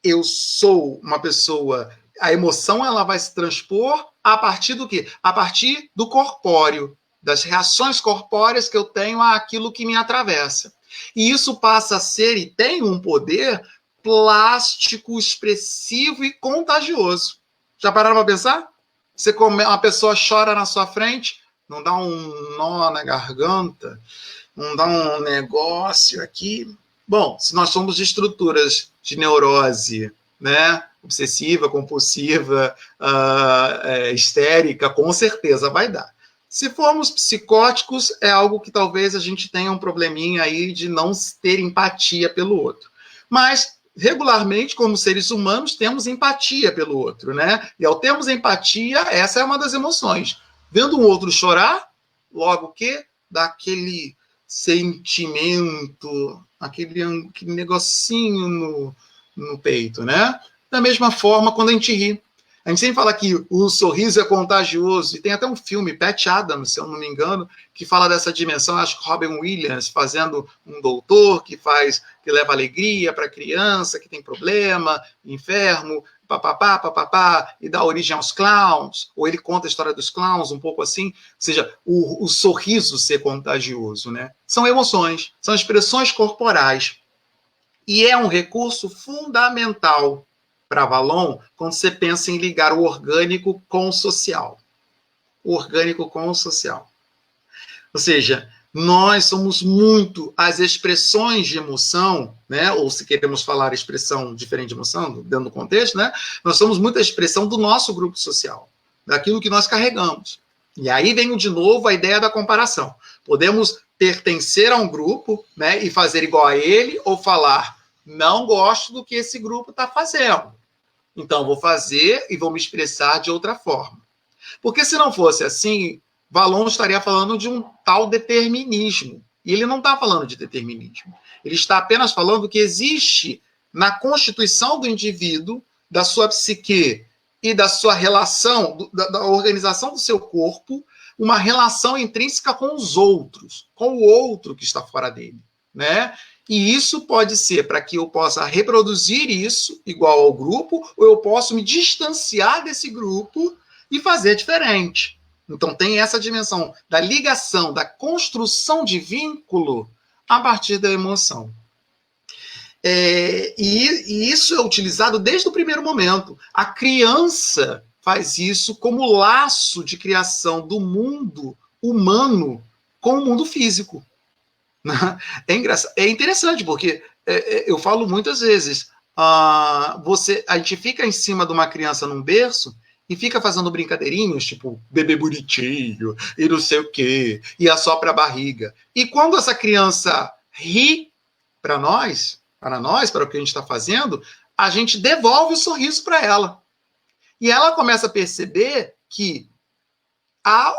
eu sou uma pessoa, a emoção ela vai se transpor a partir do quê? A partir do corpóreo, das reações corpóreas que eu tenho àquilo que me atravessa. E isso passa a ser, e tem um poder plástico, expressivo e contagioso. Já pararam para pensar? Uma pessoa chora na sua frente, não dá um nó na garganta, não dá um negócio aqui. Bom, se nós somos de estruturas de neurose, né, obsessiva, compulsiva, histérica, com certeza vai dar. Se formos psicóticos, é algo que talvez a gente tenha um probleminha aí de não ter empatia pelo outro. Mas, regularmente, como seres humanos, temos empatia pelo outro, né? E ao termos empatia, essa é uma das emoções. Vendo um outro chorar, logo que dá aquele sentimento, aquele negocinho no peito, né? Da mesma forma, quando a gente ri. A gente sempre fala que o sorriso é contagioso, e tem até um filme, Pat Adams, se eu não me engano, que fala dessa dimensão, acho que Robin Williams fazendo um doutor que leva alegria para a criança que tem problema, enfermo, papapá, papapá, e dá origem aos clowns, ou ele conta a história dos clowns, um pouco assim, ou seja, o sorriso ser contagioso, né? São emoções, são expressões corporais, e é um recurso fundamental para Valon quando você pensa em ligar o orgânico com o social. O orgânico com o social. Ou seja, nós somos muito as expressões de emoção, né? Ou se queremos falar expressão diferente de emoção, dentro do contexto, né? Nós somos muito a expressão do nosso grupo social, daquilo que nós carregamos. E aí vem de novo a ideia da comparação. Podemos pertencer a um grupo, né, e fazer igual a ele, ou falar, não gosto do que esse grupo está fazendo. Então, vou fazer e vou me expressar de outra forma. Porque se não fosse assim, Valon estaria falando de um tal determinismo. E ele não está falando de determinismo. Ele está apenas falando que existe na constituição do indivíduo, da sua psique e da sua relação, da organização do seu corpo, uma relação intrínseca com os outros, com o outro que está fora dele, né? E isso pode ser para que eu possa reproduzir isso igual ao grupo, ou eu posso me distanciar desse grupo e fazer diferente. Então tem essa dimensão da ligação, da construção de vínculo a partir da emoção. E isso é utilizado desde o primeiro momento. A criança faz isso como laço de criação do mundo humano com o mundo físico. É interessante, porque eu falo muitas vezes, a gente fica em cima de uma criança num berço e fica fazendo brincadeirinhos, tipo, bebê bonitinho, e não sei o quê, e assopra a barriga. E quando essa criança ri para nós, para o que a gente está fazendo, a gente devolve o sorriso para ela. E ela começa a perceber que há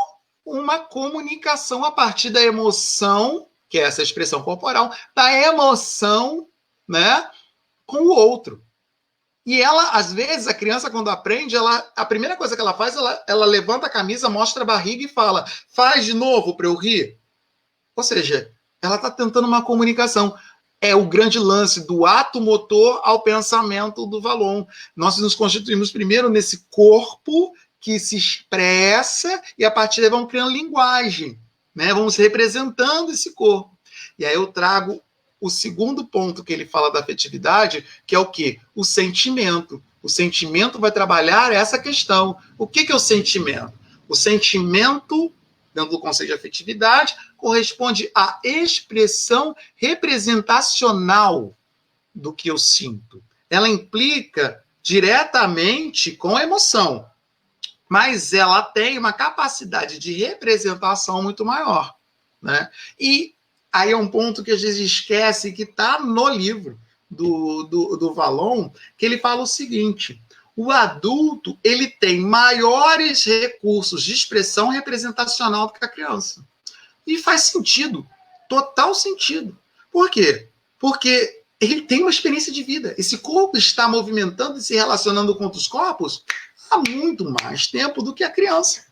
uma comunicação a partir da emoção, que é essa expressão corporal, da emoção, né, com o outro. E ela, às vezes, a criança, quando aprende, a primeira coisa que ela faz, ela levanta a camisa, mostra a barriga e fala, faz de novo para eu rir. Ou seja, ela está tentando uma comunicação. É o grande lance do ato motor ao pensamento do Valon. Nós nos constituímos primeiro nesse corpo que se expressa e a partir daí vamos criando linguagem, né? Vamos representando esse corpo. E aí eu trago o segundo ponto que ele fala da afetividade, que é o quê? O sentimento. O sentimento vai trabalhar essa questão. O que é o sentimento? O sentimento, dentro do conceito de afetividade, corresponde à expressão representacional do que eu sinto. Ela implica diretamente com a emoção, mas ela tem uma capacidade de representação muito maior, né? E aí é um ponto que às vezes esquece, que está no livro do Vallon, que ele fala o seguinte: o adulto, ele tem maiores recursos de expressão representacional do que a criança. E faz sentido, total sentido. Por quê? Porque ele tem uma experiência de vida. Esse corpo está movimentando e se relacionando com outros corpos há muito mais tempo do que a criança.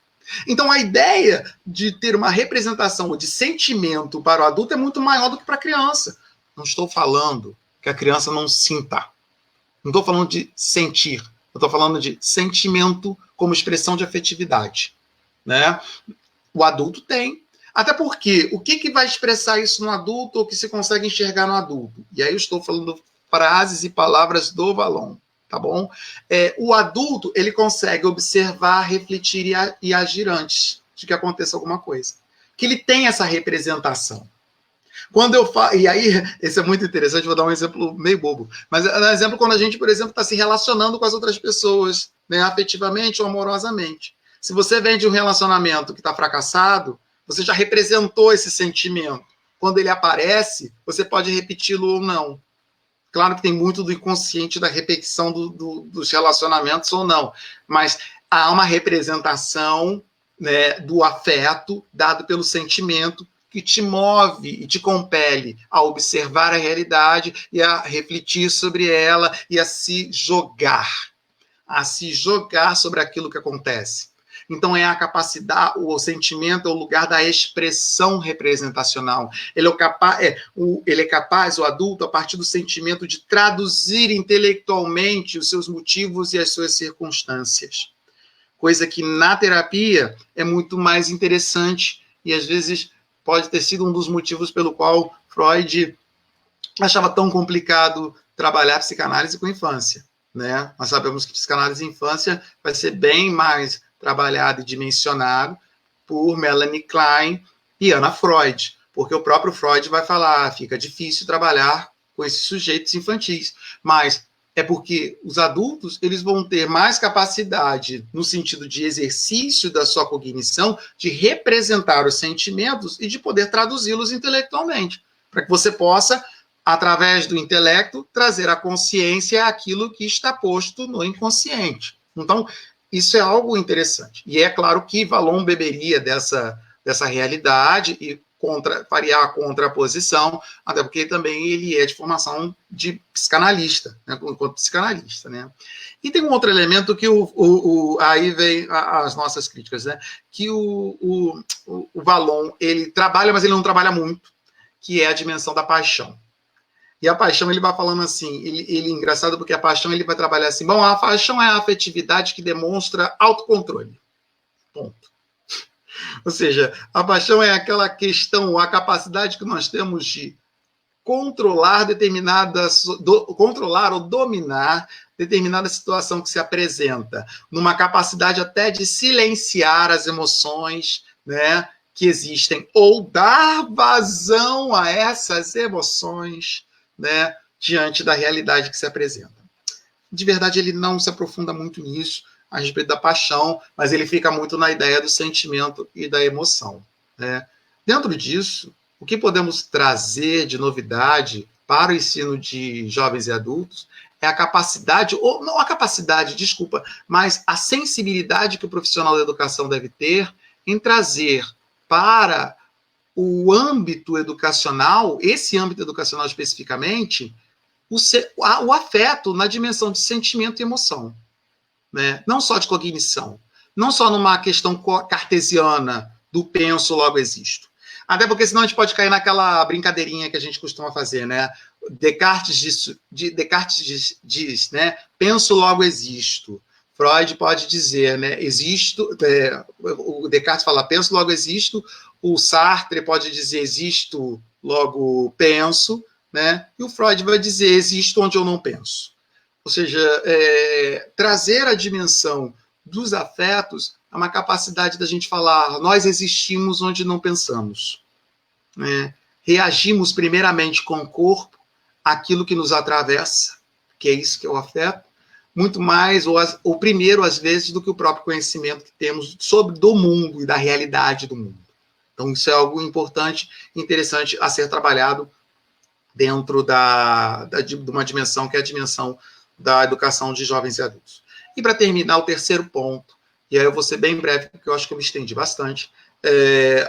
Então, a ideia de ter uma representação de sentimento para o adulto é muito maior do que para a criança. Não estou falando que a criança não sinta. Não estou falando de sentir. Eu estou falando de sentimento como expressão de afetividade, né? O adulto tem. Até porque, o que vai expressar isso no adulto, ou que se consegue enxergar no adulto? E aí eu estou falando frases e palavras do Vallon, tá bom? O adulto, ele consegue observar, refletir e agir antes de que aconteça alguma coisa. Que ele tem essa representação. Quando eu falo, e aí, esse é muito interessante, vou dar um exemplo meio bobo, mas é um exemplo quando a gente, por exemplo, está se relacionando com as outras pessoas, né, afetivamente ou amorosamente. Se você vem de um relacionamento que está fracassado, você já representou esse sentimento. Quando ele aparece, você pode repeti-lo ou não. Claro que tem muito do inconsciente da repetição dos relacionamentos ou não, mas há uma representação, né, do afeto dado pelo sentimento que te move e te compele a observar a realidade e a refletir sobre ela e a se jogar sobre aquilo que acontece. Então, é a capacidade, o sentimento é o lugar da expressão representacional. Ele é capaz, o adulto, a partir do sentimento, de traduzir intelectualmente os seus motivos e as suas circunstâncias. Coisa que na terapia é muito mais interessante e, às vezes, pode ter sido um dos motivos pelo qual Freud achava tão complicado trabalhar psicanálise com infância, né? Nós sabemos que psicanálise em infância vai ser bem mais trabalhado e dimensionado por Melanie Klein e Anna Freud, porque o próprio Freud vai falar, fica difícil trabalhar com esses sujeitos infantis, mas é porque os adultos, eles vão ter mais capacidade, no sentido de exercício da sua cognição, de representar os sentimentos e de poder traduzi-los intelectualmente, para que você possa, através do intelecto, trazer à consciência aquilo que está posto no inconsciente. Então, isso é algo interessante. E é claro que Vallon beberia dessa realidade e faria a contraposição, até porque também ele é de formação de psicanalista, né, enquanto psicanalista, né? E tem um outro elemento que aí vem as nossas críticas, né? Que o Vallon, ele trabalha, mas ele não trabalha muito, que é a dimensão da paixão. E a paixão, ele vai falando assim, ele engraçado porque a paixão, ele vai trabalhar assim, bom, a paixão é a afetividade que demonstra autocontrole. Ponto. Ou seja, a paixão é aquela questão, a capacidade que nós temos de controlar ou dominar determinada situação que se apresenta, numa capacidade até de silenciar as emoções, né, que existem, ou dar vazão a essas emoções, né, diante da realidade que se apresenta. De verdade, ele não se aprofunda muito nisso, a respeito da paixão, mas ele fica muito na ideia do sentimento e da emoção, né? Dentro disso, o que podemos trazer de novidade para o ensino de jovens e adultos é a capacidade, ou não a capacidade, desculpa, mas a sensibilidade que o profissional da educação deve ter em trazer para o âmbito educacional, esse âmbito educacional especificamente, o afeto na dimensão de sentimento e emoção. Né? Não só de cognição, não só numa questão cartesiana do penso, logo existo. Até porque senão a gente pode cair naquela brincadeirinha que a gente costuma fazer, né? Descartes diz, né? Penso, logo existo. Freud pode dizer, né? Existo. O Descartes fala penso, logo existo. O Sartre pode dizer existo, logo penso, né? E o Freud vai dizer existo onde eu não penso. Ou seja, trazer a dimensão dos afetos é uma capacidade da gente falar, nós existimos onde não pensamos. Né? Reagimos primeiramente com o corpo, aquilo que nos atravessa, que é isso que é o afeto, muito mais, ou primeiro, às vezes, do que o próprio conhecimento que temos do mundo e da realidade do mundo. Então, isso é algo importante e interessante a ser trabalhado dentro de uma dimensão que é a dimensão da educação de jovens e adultos. E para terminar, o terceiro ponto, e aí eu vou ser bem breve, porque eu acho que eu me estendi bastante,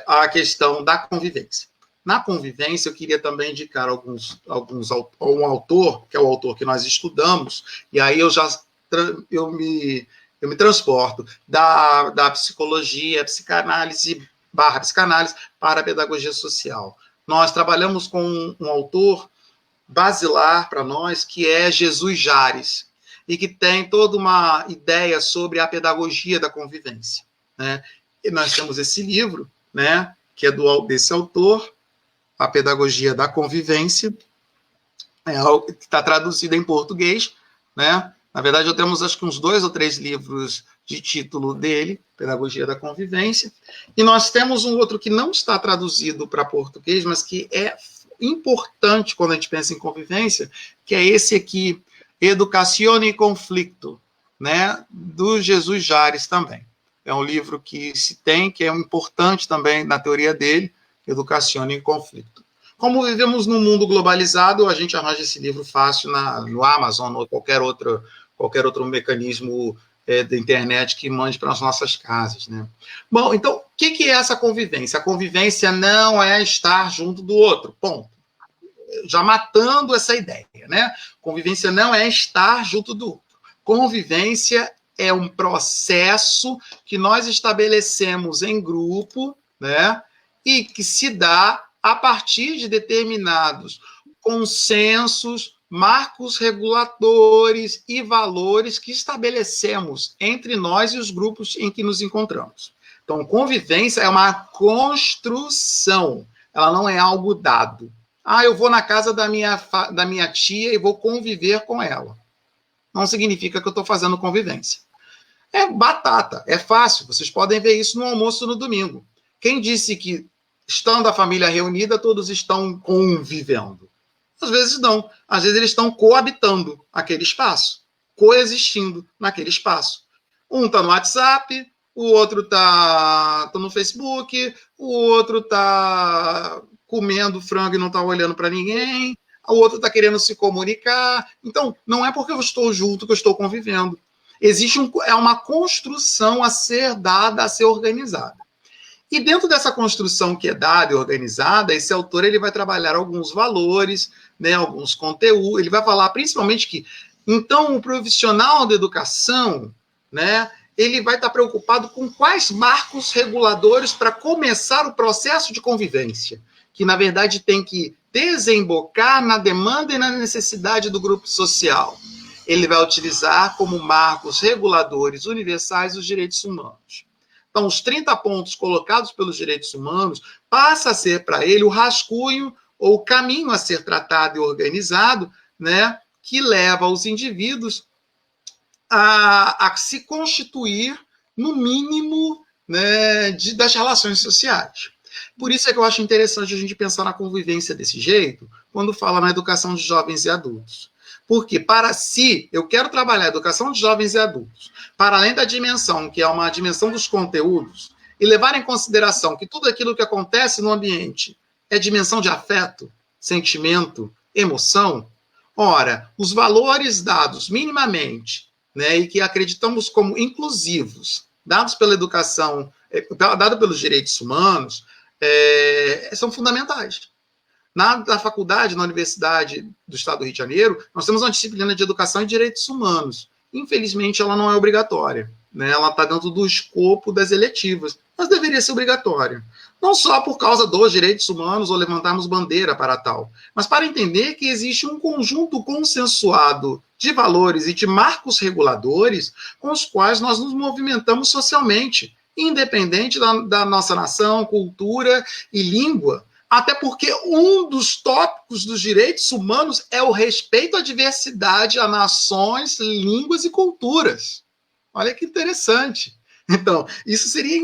a questão da convivência. Na convivência, eu queria também indicar um autor, que é o autor que nós estudamos, e aí eu me transporto da psicologia, psicanálise para a pedagogia social. Nós trabalhamos com um autor basilar para nós, que é Jesus Jares, e que tem toda uma ideia sobre a pedagogia da convivência. Né? E nós temos esse livro, né, que é desse autor, A Pedagogia da Convivência, que está traduzido em português. Né? Na verdade, temos acho que uns 2 ou 3 livros de título dele, Pedagogia da Convivência, e nós temos um outro que não está traduzido para português, mas que é importante quando a gente pensa em convivência, que é esse aqui, Educazione e Conflitto, né, do Jesus Jares também. É um livro que se tem, que é importante também na teoria dele, Educazione e Conflitto. Como vivemos num mundo globalizado, a gente arranja esse livro fácil no Amazon ou qualquer outro mecanismo da internet que mande para as nossas casas. Né? Bom, então, o que é essa convivência? A convivência não é estar junto do outro, ponto. Já matando essa ideia, né? Convivência não é estar junto do outro. Convivência é um processo que nós estabelecemos em grupo, né? E que se dá a partir de determinados consensos, marcos reguladores e valores que estabelecemos entre nós e os grupos em que nos encontramos. Então, convivência é uma construção, ela não é algo dado. Eu vou na casa da minha tia e vou conviver com ela. Não significa que eu estou fazendo convivência. É batata, é fácil. Vocês podem ver isso no almoço no domingo. Quem disse que, estando a família reunida, todos estão convivendo? Às vezes não. Às vezes eles estão coabitando aquele espaço, coexistindo naquele espaço. Um está no WhatsApp, o outro está no Facebook, o outro está comendo frango e não está olhando para ninguém, o outro está querendo se comunicar. Então, não é porque eu estou junto que eu estou convivendo. Existe uma construção a ser dada, a ser organizada. E dentro dessa construção que é dada e organizada, esse autor ele vai trabalhar alguns valores, né, alguns conteúdos, ele vai falar principalmente que, então, o profissional da educação, né, ele vai estar preocupado com quais marcos reguladores para começar o processo de convivência, que, na verdade, tem que desembocar na demanda e na necessidade do grupo social. Ele vai utilizar como marcos reguladores universais os direitos humanos. Então, os 30 pontos colocados pelos direitos humanos passa a ser para ele o rascunho ou o caminho a ser tratado e organizado, né, que leva os indivíduos a se constituir, no mínimo, né, das relações sociais. Por isso é que eu acho interessante a gente pensar na convivência desse jeito, quando fala na educação de jovens e adultos. Porque, eu quero trabalhar a educação de jovens e adultos, para além da dimensão, que é uma dimensão dos conteúdos, e levar em consideração que tudo aquilo que acontece no ambiente é dimensão de afeto, sentimento, emoção, ora, os valores dados minimamente, né, e que acreditamos como inclusivos, dados pela educação, dados pelos direitos humanos, são fundamentais. Na faculdade, na Universidade do Estado do Rio de Janeiro, nós temos uma disciplina de Educação e Direitos Humanos. Infelizmente, ela não é obrigatória. Né? Ela está dentro do escopo das eletivas, mas deveria ser obrigatória. Não só por causa dos direitos humanos ou levantarmos bandeira para tal, mas para entender que existe um conjunto consensuado de valores e de marcos reguladores com os quais nós nos movimentamos socialmente, independente da nossa nação, cultura e língua. Até porque um dos tópicos dos direitos humanos é o respeito à diversidade, a nações, línguas e culturas. Olha que interessante. Então, isso seria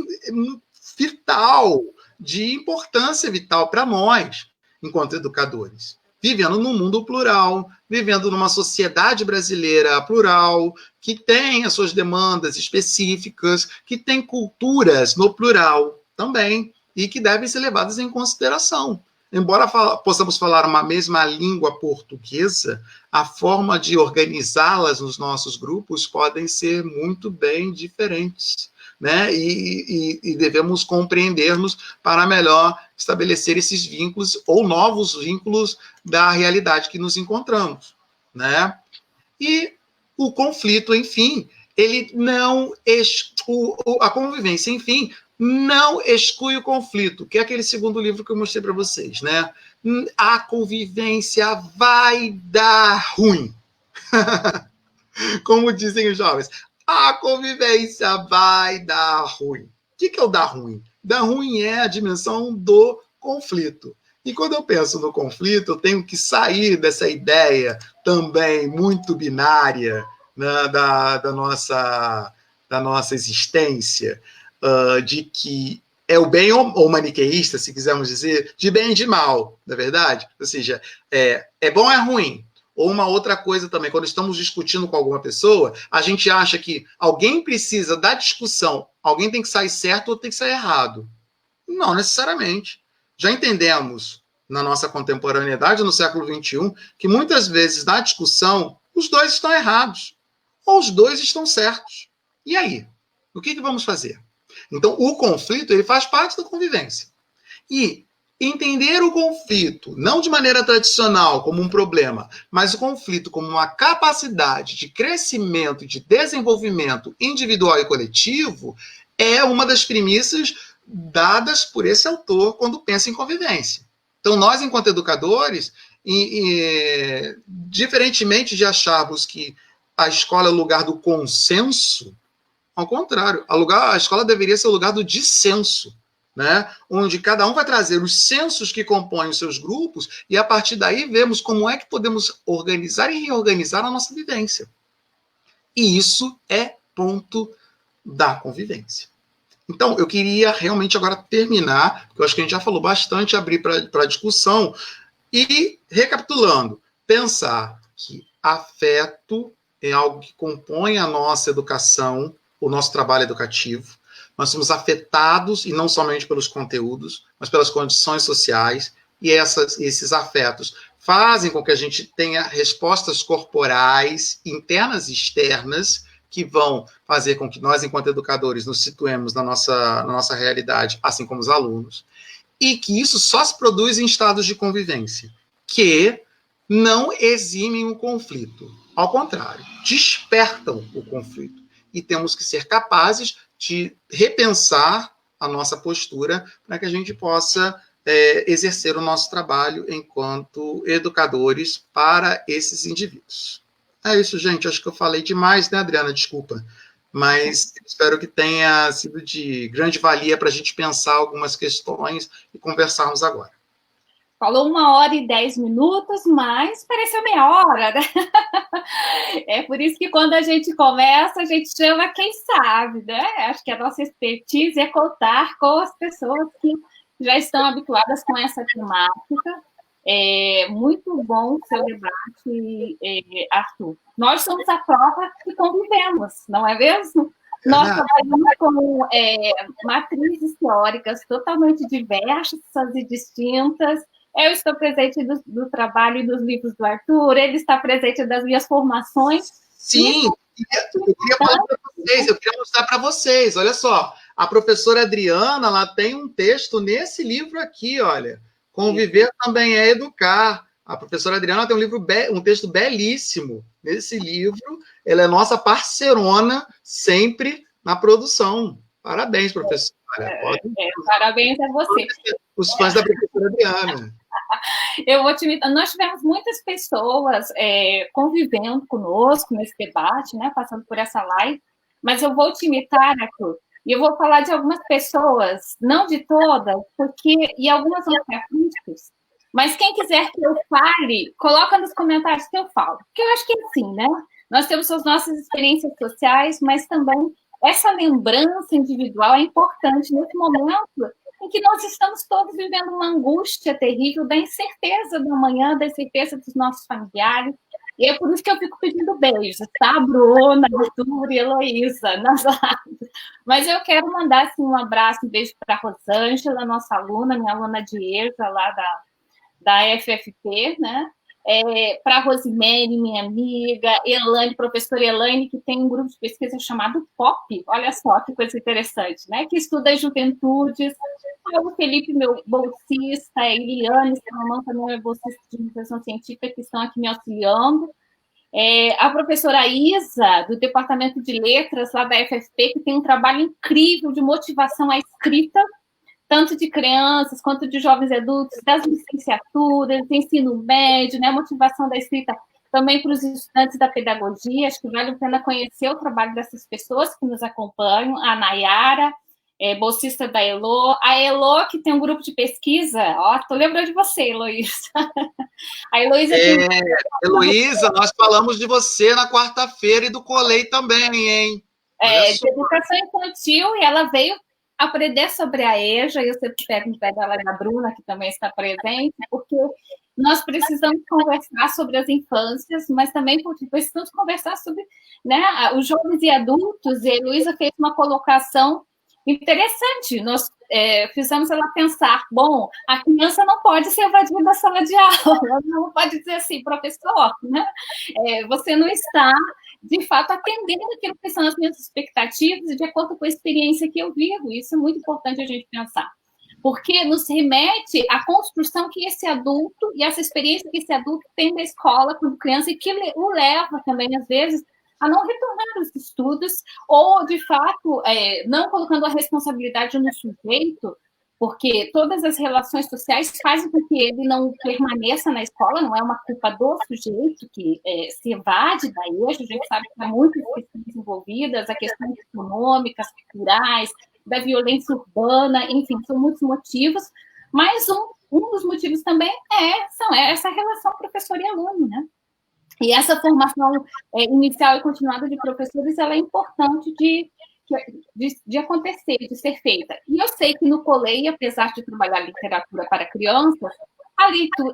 vital, de importância vital para nós, enquanto educadores. Vivendo num mundo plural, vivendo numa sociedade brasileira plural, que tem as suas demandas específicas, que tem culturas no plural também, e que devem ser levadas em consideração. Embora possamos falar uma mesma língua portuguesa, a forma de organizá-las nos nossos grupos podem ser muito bem diferentes, né? E devemos compreender-nos para melhor estabelecer esses vínculos ou novos vínculos da realidade que nos encontramos, né? E o conflito, enfim, ele não a convivência, enfim, não exclui o conflito, que é aquele segundo livro que eu mostrei para vocês, né? A convivência vai dar ruim. Como dizem os jovens, a convivência vai dar ruim. O que é o dar ruim? Dar ruim é a dimensão do conflito. E quando eu penso no conflito, eu tenho que sair dessa ideia também muito binária, né, da nossa existência, de que é o bem ou maniqueísta, se quisermos dizer, de bem e de mal, na verdade? Ou seja, é bom ou é ruim? Ou uma outra coisa também, quando estamos discutindo com alguma pessoa, a gente acha que alguém precisa da discussão, alguém tem que sair certo ou tem que sair errado. Não necessariamente. Já entendemos, na nossa contemporaneidade, no século XXI, que muitas vezes, na discussão, os dois estão errados, ou os dois estão certos. E aí? O que vamos fazer? Então, o conflito, ele faz parte da convivência. E entender o conflito, não de maneira tradicional, como um problema, mas o conflito como uma capacidade de crescimento, de desenvolvimento individual e coletivo, é uma das premissas dadas por esse autor quando pensa em convivência. Então, nós, enquanto educadores, diferentemente de acharmos que a escola é o lugar do consenso, ao contrário, a escola deveria ser o lugar do dissenso, né? Onde cada um vai trazer os sensos que compõem os seus grupos e, a partir daí, vemos como é que podemos organizar e reorganizar a nossa vivência. E isso é ponto da convivência. Então, eu queria realmente agora terminar, porque eu acho que a gente já falou bastante, abrir para discussão, e, recapitulando, pensar que afeto é algo que compõe a nossa educação, o nosso trabalho educativo. Nós somos afetados, e não somente pelos conteúdos, mas pelas condições sociais, e esses afetos fazem com que a gente tenha respostas corporais, internas e externas, que vão fazer com que nós, enquanto educadores, nos situemos na nossa realidade, assim como os alunos, e que isso só se produz em estados de convivência, que não eximem o conflito. Ao contrário, despertam o conflito. E temos que ser capazes de repensar a nossa postura para que a gente possa exercer o nosso trabalho enquanto educadores para esses indivíduos. É isso, gente. Acho que eu falei demais, né, Adriana? Desculpa. Mas espero que tenha sido de grande valia para a gente pensar algumas questões e conversarmos agora. Falou 1h10, mas pareceu meia hora, né? É por isso que quando a gente conversa, a gente chama quem sabe, né? Acho que a nossa expertise é contar com as pessoas que já estão habituadas com essa temática. É muito bom o seu debate, Arthur. Nós somos a prova que convivemos, não é mesmo? Nós trabalhamos com matrizes teóricas totalmente diversas e distintas. Eu estou presente do trabalho e dos livros do Arthur, ele está presente das minhas formações. Sim, eu queria mostrar para vocês, olha só, a professora Adriana, ela tem um texto nesse livro aqui, olha, Conviver também é educar. A professora Adriana tem um texto belíssimo nesse livro, ela é nossa parceirona sempre na produção. Parabéns, professora. Parabéns a você. Os fãs da professora Adriana. Nós tivemos muitas pessoas convivendo conosco nesse debate, né, passando por essa live, mas eu vou te imitar, Arthur, E eu vou falar de algumas pessoas, não de todas, porque e algumas vão ficar críticas, mas quem quiser que eu fale, coloca nos comentários que eu falo. Porque eu acho que é assim, né? Nós temos as nossas experiências sociais, mas também essa lembrança individual é importante nesse momento em que nós estamos todos vivendo uma angústia terrível da incerteza do amanhã, da incerteza dos nossos familiares. E é por isso que eu fico pedindo beijos, tá? Bruna, Arthur e Heloísa, nas lives. Mas eu quero mandar assim, um abraço, um beijo para a Rosângela, nossa aluna, minha aluna Dieza, lá da FFP, né? Para a Rosimene, minha amiga, Elaine, professora Elaine, que tem um grupo de pesquisa chamado POP, olha só que coisa interessante, né? Que estuda as juventudes. O Felipe, meu bolsista, a Eliane, seu irmão também é bolsista de iniciação científica, que estão aqui me auxiliando. A professora Isa, do Departamento de Letras, lá da FFP, que tem um trabalho incrível de motivação à escrita, tanto de crianças quanto de jovens adultos, das licenciaturas, do ensino médio, né, a motivação da escrita também para os estudantes da pedagogia. Acho que vale a pena conhecer o trabalho dessas pessoas que nos acompanham, a Nayara, bolsista da Elo, a Elo, que tem um grupo de pesquisa, tô lembrando de você, Heloísa. A Heloísa Heloísa, nós falamos de você na quarta-feira e do Colei também, hein? De educação infantil, e ela veio aprender sobre a EJA, e eu sempre pego no pé dela e da Bruna, que também está presente, porque nós precisamos conversar sobre as infâncias, mas também precisamos conversar sobre, né, os jovens e adultos, e a Heloísa fez uma colocação interessante. Nós fizemos ela pensar, bom, a criança não pode ser evadida da sala de aula, ela não pode dizer assim, professor, né? Você não está, de fato, atendendo aquilo que são as minhas expectativas e de acordo com a experiência que eu vivo. Isso é muito importante a gente pensar, porque nos remete à construção que esse adulto e essa experiência que esse adulto tem da escola quando criança e que o leva também, às vezes, a não retornar aos estudos ou, de fato, não colocando a responsabilidade no sujeito, porque todas as relações sociais fazem com que ele não permaneça na escola, não é uma culpa do sujeito que se evade da EJA, a gente sabe que há muitas questões envolvidas, a questões econômicas, culturais, da violência urbana, enfim, são muitos motivos, mas um dos motivos também são essa relação professor e aluno, né? E essa formação inicial e continuada de professores, ela é importante de acontecer, de ser feita. E eu sei que no Colei, apesar de trabalhar literatura para crianças, a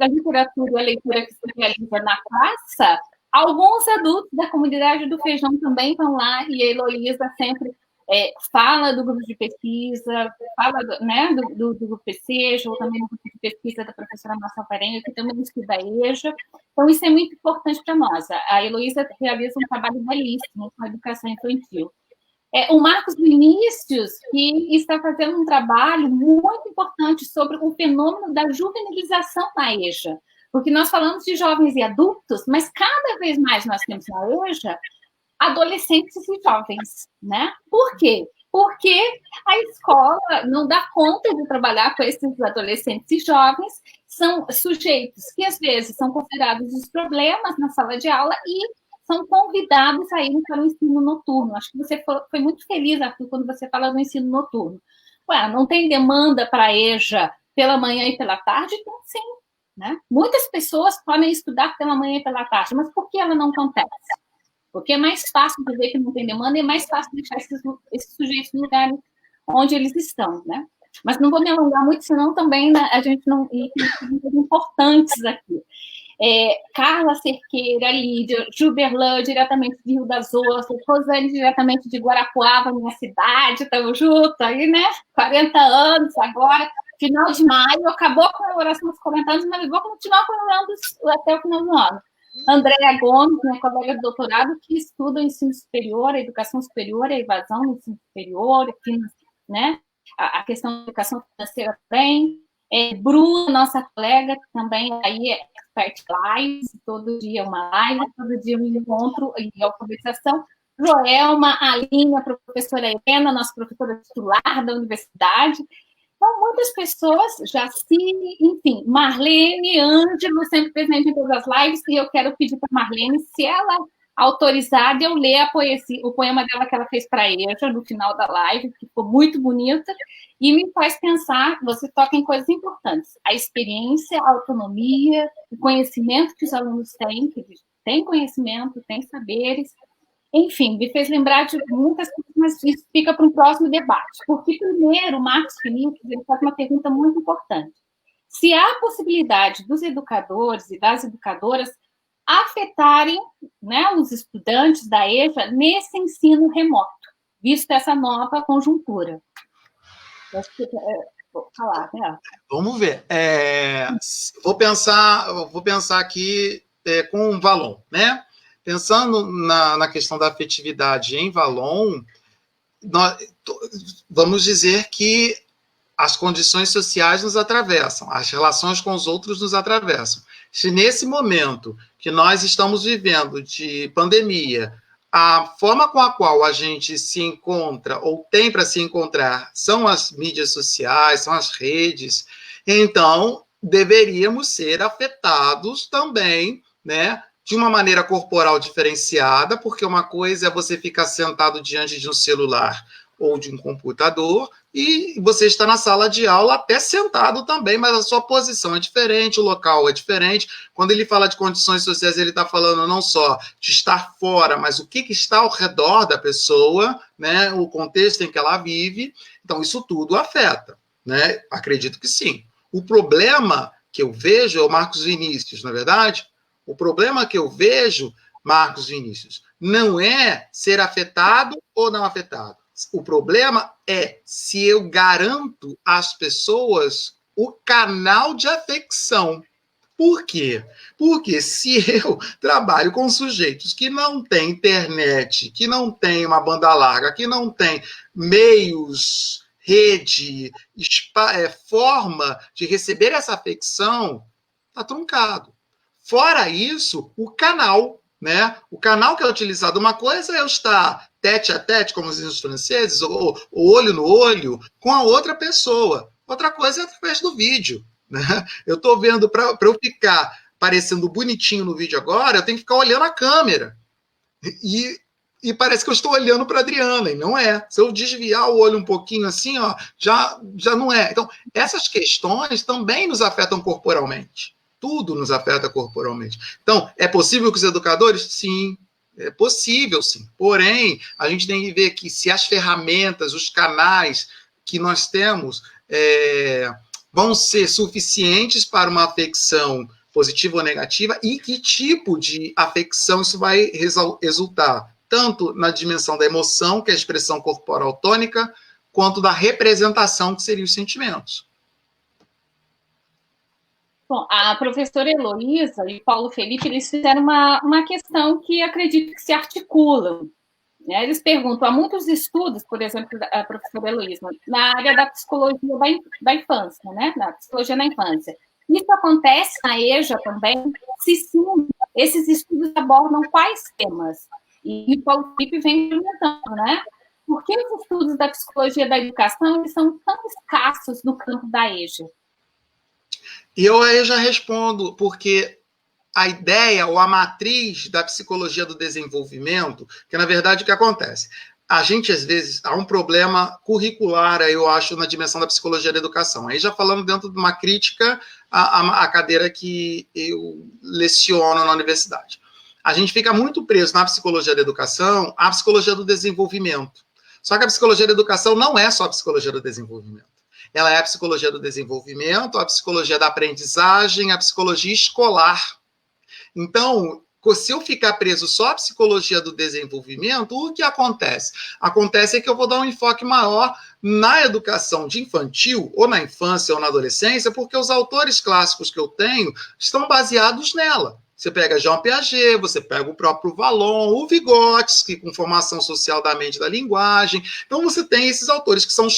literatura e a leitura que se realiza na praça, alguns adultos da comunidade do Feijão também vão lá, e a Heloísa sempre fala do grupo de pesquisa, fala do grupo PCEJA, ou também do grupo de pesquisa da professora Marcia Parenga, que também estuda a EJA. Então, isso é muito importante para nós. A Heloísa realiza um trabalho belíssimo com a educação infantil. O Marcos Vinícius, que está fazendo um trabalho muito importante sobre o fenômeno da juvenilização na EJA, porque nós falamos de jovens e adultos, mas cada vez mais nós temos na EJA adolescentes e jovens, né? Por quê? Porque a escola não dá conta de trabalhar com esses adolescentes e jovens, são sujeitos que, às vezes, são considerados os problemas na sala de aula e são convidados a irem para o ensino noturno. Acho que você foi muito feliz, Arthur, quando você fala do ensino noturno. Não tem demanda para a EJA pela manhã e pela tarde? Então, sim. Né? Muitas pessoas podem estudar pela manhã e pela tarde, mas por que ela não acontece? Porque é mais fácil dizer que não tem demanda e é mais fácil deixar esses sujeitos no lugar onde eles estão, né? Mas não vou me alongar muito, senão também a gente não... E tem coisas importantes aqui. Carla Cerqueira, Lídia, Juberlã, diretamente de Rio das Ostras, Rosane, diretamente de Guarapuava, minha cidade, estamos juntos aí, né? 40 anos agora, final de maio, acabou a comemoração dos 40 anos, mas eu vou continuar comemorando até o final do ano. Andréa Gomes, minha colega de doutorado, que estuda o ensino superior, a educação superior, a evasão no ensino superior, né? A questão da educação financeira também. Bruna, nossa colega, também aí é expert lives, todo dia uma live, todo dia um encontro e alfabetização. Joelma, Aline, a professora Helena, nossa professora titular da universidade. Então, muitas pessoas, Jacine, enfim, Marlene, Ângelo, sempre presente em todas as lives, e eu quero pedir para Marlene, se ela autorizada eu ler a poesia, o poema dela que ela fez para a EJA no final da live, que ficou muito bonita, e me faz pensar, você toca em coisas importantes, a experiência, a autonomia, o conhecimento que os alunos têm, que têm conhecimento, têm saberes, enfim, me fez lembrar de muitas coisas, mas isso fica para um próximo debate, porque primeiro o Marcos Felipe ele faz uma pergunta muito importante. Se há a possibilidade dos educadores e das educadoras afetarem, né, os estudantes da EJA nesse ensino remoto, visto essa nova conjuntura. Vou falar, né? Vamos ver. Vou pensar aqui com o Valon, né? Pensando na questão da afetividade em Valon, vamos dizer que as condições sociais nos atravessam, as relações com os outros nos atravessam. Se nesse momento que nós estamos vivendo de pandemia, a forma com a qual a gente se encontra ou tem para se encontrar são as mídias sociais, são as redes, então deveríamos ser afetados também, né, de uma maneira corporal diferenciada, porque uma coisa é você ficar sentado diante de um celular ou de um computador, e você está na sala de aula até sentado também, mas a sua posição é diferente, o local é diferente. Quando ele fala de condições sociais, ele está falando não só de estar fora, mas o que está ao redor da pessoa, né, o contexto em que ela vive. Então, isso tudo afeta, né? Acredito que sim. O problema que eu vejo é o Marcos Vinícius, na verdade. O problema que eu vejo, Marcos Vinícius, não é ser afetado ou não afetado. O problema é se eu garanto às pessoas o canal de afecção. Por quê? Porque se eu trabalho com sujeitos que não têm internet, que não têm uma banda larga, que não têm meios, rede, forma de receber essa afecção, está truncado. Fora isso, o canal, né? O canal que é utilizado, uma coisa é eu estar tete a tete, como dizem os franceses, ou olho no olho, com a outra pessoa. Outra coisa é através do vídeo, né? Eu estou vendo, para eu ficar parecendo bonitinho no vídeo agora, eu tenho que ficar olhando a câmera. E parece que eu estou olhando para a Adriana, e não é. Se eu desviar o olho um pouquinho assim, ó, já não é. Então, essas questões também nos afetam corporalmente. Tudo nos afeta corporalmente. Então, é possível que os educadores? Sim, é possível, sim. Porém, a gente tem que ver que se as ferramentas, os canais que nós temos vão ser suficientes para uma afecção positiva ou negativa e que tipo de afecção isso vai resultar, tanto na dimensão da emoção, que é a expressão corporal tônica, quanto da representação, que seriam os sentimentos. Bom, a professora Heloísa e Paulo Felipe, eles fizeram uma questão que acredito que se articulam. Né? Eles perguntam, há muitos estudos, por exemplo, a professora Heloísa, na área da psicologia da infância, né? Da psicologia na infância. Isso acontece na EJA também? Se sim, esses estudos abordam quais temas? E o Paulo Felipe vem perguntando, né? Por que os estudos da psicologia da educação eles são tão escassos no campo da EJA? E eu aí já respondo, porque a ideia ou a matriz da psicologia do desenvolvimento, que na verdade o que acontece? A gente, às vezes, há um problema curricular, eu acho, na dimensão da psicologia da educação. Aí já falando dentro de uma crítica à cadeira que eu leciono na universidade. A gente fica muito preso na psicologia da educação à psicologia do desenvolvimento. Só que a psicologia da educação não é só a psicologia do desenvolvimento. Ela é a psicologia do desenvolvimento, a psicologia da aprendizagem, a psicologia escolar. Então, se eu ficar preso só à psicologia do desenvolvimento, o que acontece? Acontece que eu vou dar um enfoque maior na educação de infantil, ou na infância ou na adolescência, porque os autores clássicos que eu tenho estão baseados nela. Você pega Jean Piaget, você pega o próprio Valon, o Vygotsky, com formação social da mente e da linguagem. Então, você tem esses autores que são os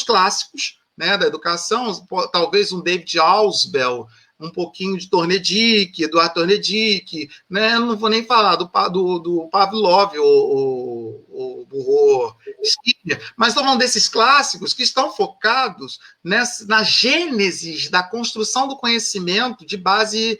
clássicos, né, da educação, talvez um David Ausubel, um pouquinho de Tornedick, Eduardo Tornedick, né? Não vou nem falar do Pavlov, o Bourreau, Mas estou falando desses clássicos que estão focados na gênese da construção do conhecimento de base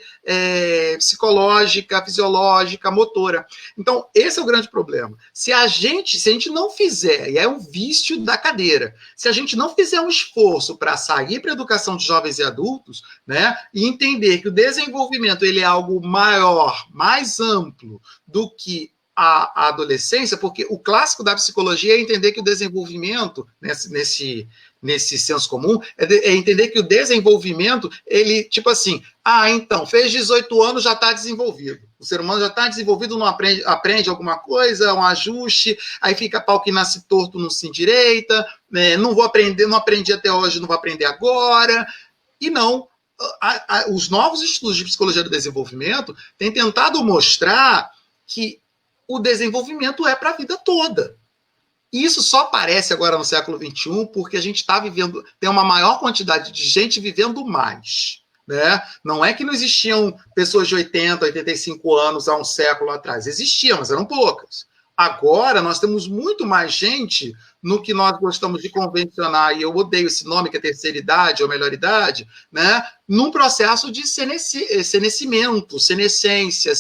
psicológica, fisiológica, motora. Então, esse é o grande problema. Se a gente não fizer, e é um vício da cadeira, se a gente não fizer um esforço para sair para a educação de jovens e adultos, né, e entender que o desenvolvimento ele é algo maior, mais amplo do que a adolescência, porque o clássico da psicologia é entender que o desenvolvimento, nesse senso comum, é entender que o desenvolvimento, ele, tipo assim, então, fez 18 anos, já está desenvolvido. O ser humano já está desenvolvido, não aprende alguma coisa, um ajuste, aí fica pau que nasce torto, não se endireita, não vou aprender, não aprendi até hoje, não vou aprender agora, e não. Os novos estudos de psicologia do desenvolvimento têm tentado mostrar que o desenvolvimento é para a vida toda. E isso só aparece agora no século XXI porque a gente está vivendo, tem uma maior quantidade de gente vivendo mais. Né? Não é que não existiam pessoas de 80, 85 anos há um século atrás. Existiam, mas eram poucas. Agora nós temos muito mais gente no que nós gostamos de convencionar, e eu odeio esse nome, que é terceira idade ou melhor idade, né? Num processo de senescimento, senescência,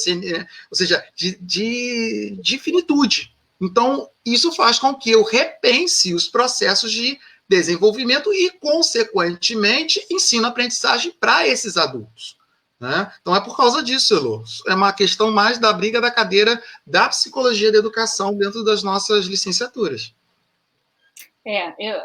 ou seja, de finitude. Então, isso faz com que eu repense os processos de desenvolvimento e, consequentemente, ensino-aprendizagem para esses adultos. Né? Então, é por causa disso, Elô. É uma questão mais da briga da cadeira da psicologia da educação dentro das nossas licenciaturas.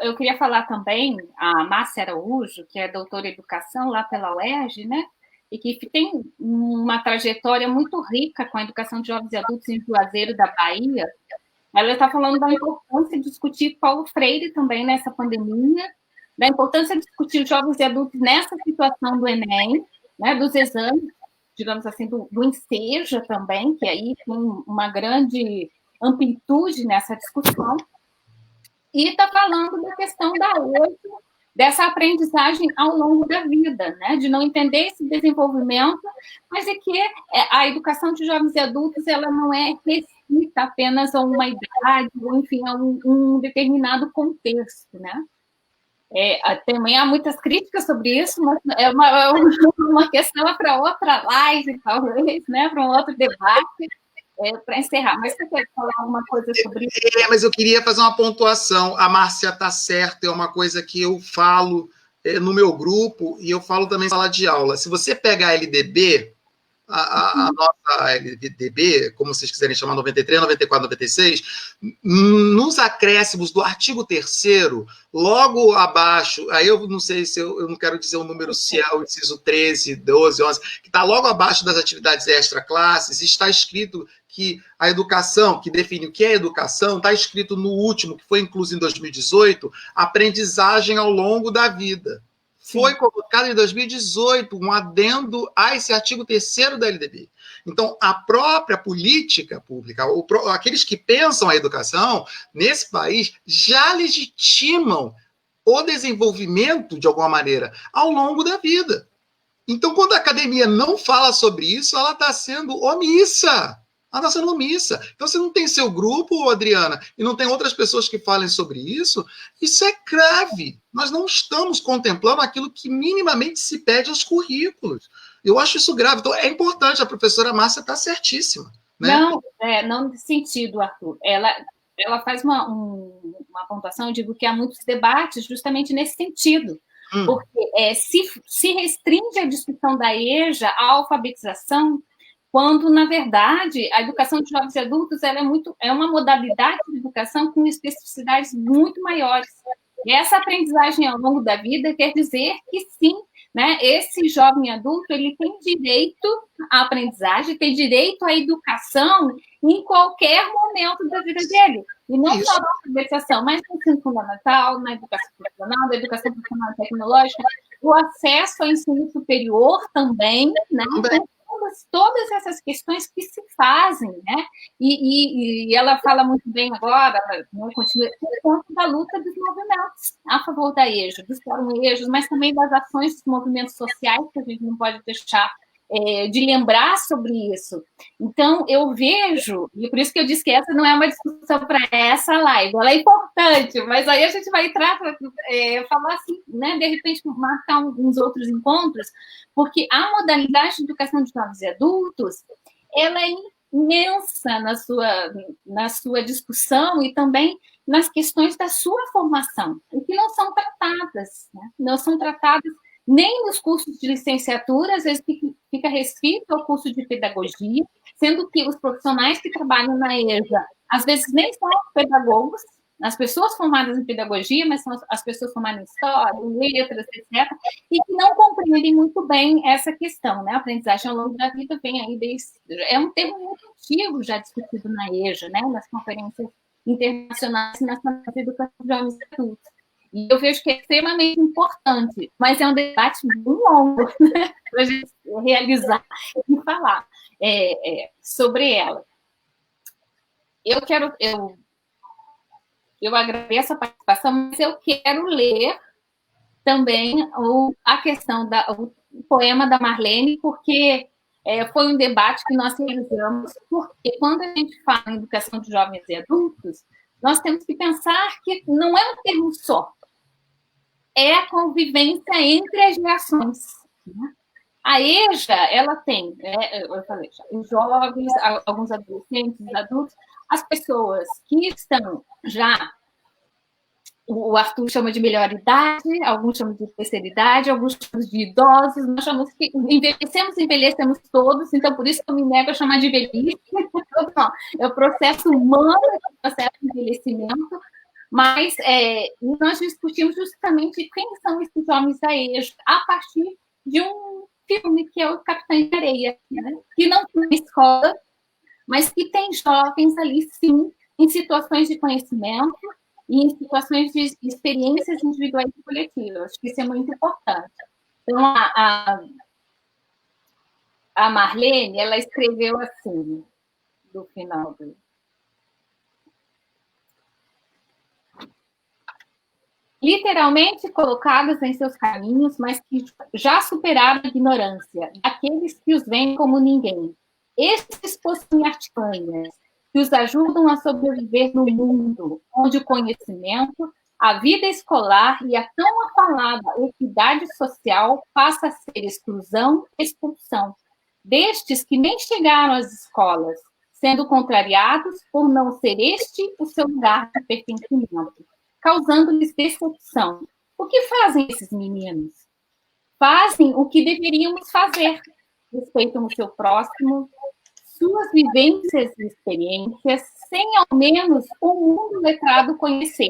Eu queria falar também a Márcia Araújo, que é doutora em educação lá pela UERJ, né? E que tem uma trajetória muito rica com a educação de jovens e adultos em Juazeiro da Bahia. Ela está falando da importância de discutir Paulo Freire também nessa pandemia, da importância de discutir jovens e adultos nessa situação do Enem, né, dos exames, digamos assim, do Enseja também, que aí tem uma grande amplitude nessa discussão. E está falando da questão dessa aprendizagem ao longo da vida, né? De não entender esse desenvolvimento, mas é que a educação de jovens e adultos ela não é restrita apenas a uma idade, ou enfim, a um determinado contexto, né? Também há muitas críticas sobre isso, mas é uma questão para outra live, talvez, né? Para um outro debate. Para encerrar, mas você quer falar alguma coisa sobre isso? Mas eu queria fazer uma pontuação. A Márcia está certa, é uma coisa que eu falo no meu grupo e eu falo também em sala de aula. Se você pega a LDB, a nossa LDB, como vocês quiserem chamar, 93, 94, 96, nos acréscimos do artigo 3º, logo abaixo, aí eu não sei se eu não quero dizer o número, se é o inciso 13, 12, 11, que está logo abaixo das atividades extra-classes, está escrito que a educação, que define o que é educação, está escrito no último, que foi incluso em 2018, aprendizagem ao longo da vida. Foi colocado em 2018 um adendo a esse artigo 3º da LDB. Então, a própria política pública, aqueles que pensam a educação nesse país, já legitimam o desenvolvimento, de alguma maneira, ao longo da vida. Então, quando a academia não fala sobre isso, ela está sendo omissa. Ela está sendo omissa. Então, se não tem seu grupo, Adriana, e não tem outras pessoas que falem sobre isso é grave. Nós não estamos contemplando aquilo que minimamente se pede aos currículos. Eu acho isso grave. Então, é importante, a professora Márcia está certíssima. Né? Não nesse sentido, Arthur. Ela faz uma pontuação, eu digo que há muitos debates justamente nesse sentido. Porque se restringe a discussão da EJA à alfabetização, quando, na verdade, a educação de jovens e adultos ela é uma modalidade de educação com especificidades muito maiores. E essa aprendizagem ao longo da vida quer dizer que, sim, né, esse jovem adulto ele tem direito à aprendizagem, tem direito à educação em qualquer momento da vida dele. E não só na alfabetização, mas no ensino fundamental, na educação profissional, na educação profissional e tecnológica, o acesso ao ensino superior também, né? Todas essas questões que se fazem, né? E ela fala muito bem agora, continua por conta da luta dos movimentos a favor da EJA, dos fóruns EJA, mas também das ações dos movimentos sociais, que a gente não pode deixar de lembrar sobre isso. Então, eu vejo, e por isso que eu disse que essa não é uma discussão para essa live, ela é importante, bastante, mas aí a gente vai entrar para falar assim, né? De repente, marcar alguns outros encontros, porque a modalidade de educação de jovens e adultos, ela é imensa na sua discussão e também nas questões da sua formação, e que não são tratadas, né? Não são tratadas nem nos cursos de licenciatura, às vezes fica restrito ao curso de pedagogia, sendo que os profissionais que trabalham na EJA, às vezes nem são pedagogos, as pessoas formadas em pedagogia, mas são as pessoas formadas em história, em letras, etc., e que não compreendem muito bem essa questão, né? A aprendizagem ao longo da vida vem aí é um termo muito antigo já discutido na EJA, né? Nas conferências internacionais e nacionais de educação de jovens e adultos. E eu vejo que é extremamente importante, mas é um debate muito longo, né? Para a gente realizar e falar sobre ela. Eu agradeço a participação, mas eu quero ler também a questão o poema da Marlene, porque foi um debate que nós realizamos, porque quando a gente fala em educação de jovens e adultos, nós temos que pensar que não é um termo só, é a convivência entre as gerações. Né? A EJA, ela tem, eu falei, os jovens, alguns adolescentes, adultos, as pessoas que estão já, o Arthur chama de melhor idade, alguns chamam de terceira idade, alguns chamam de idosos, nós chamamos que envelhecemos todos, então por isso que eu me nego a chamar de velhice. Não, é o processo humano, é o processo de envelhecimento, mas nós discutimos justamente quem são esses homens da EJA, a partir de um filme que é o Capitão de Areia, né? Que não tem escola, mas que tem jovens ali, sim, em situações de conhecimento e em situações de experiências individuais e coletivas. Acho que isso é muito importante. Então, a Marlene, ela escreveu assim, do final do... Literalmente colocados em seus caminhos, mas que já superaram a ignorância, daqueles que os veem como ninguém. Estes possuem artimanhas que os ajudam a sobreviver no mundo onde o conhecimento, a vida escolar e a tão afalada equidade social passa a ser exclusão e expulsão. Destes que nem chegaram às escolas, sendo contrariados por não ser este o seu lugar de pertencimento, causando-lhes decepção. O que fazem esses meninos? Fazem o que deveríamos fazer. Respeitam o seu próximo, suas vivências e experiências, sem ao menos o mundo letrado conhecer.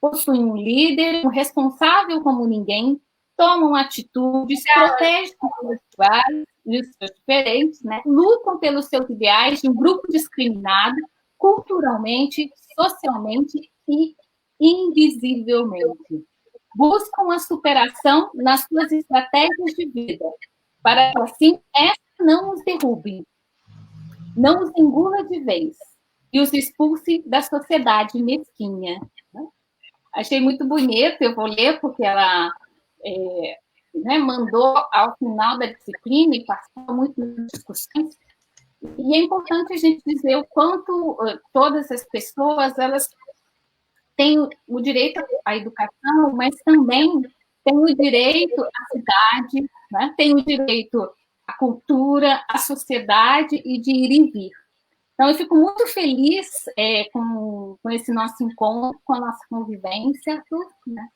Possuem um líder, um responsável como ninguém, tomam atitudes, protegem os iguais e os seus diferentes, né? Lutam pelos seus ideais de um grupo discriminado, culturalmente, socialmente e invisivelmente. Buscam a superação nas suas estratégias de vida, para que assim essa não os derrube, não os engula de vez e os expulse da sociedade mesquinha. Achei muito bonito, eu vou ler, porque ela mandou ao final da disciplina e participou muito das discussões. E é importante a gente dizer o quanto todas as pessoas, elas têm o direito à educação, mas também têm o direito à cidade, né? Têm o direito à cultura, à sociedade e de ir e vir. Então, eu fico muito feliz com esse nosso encontro, com a nossa convivência, Arthur, né?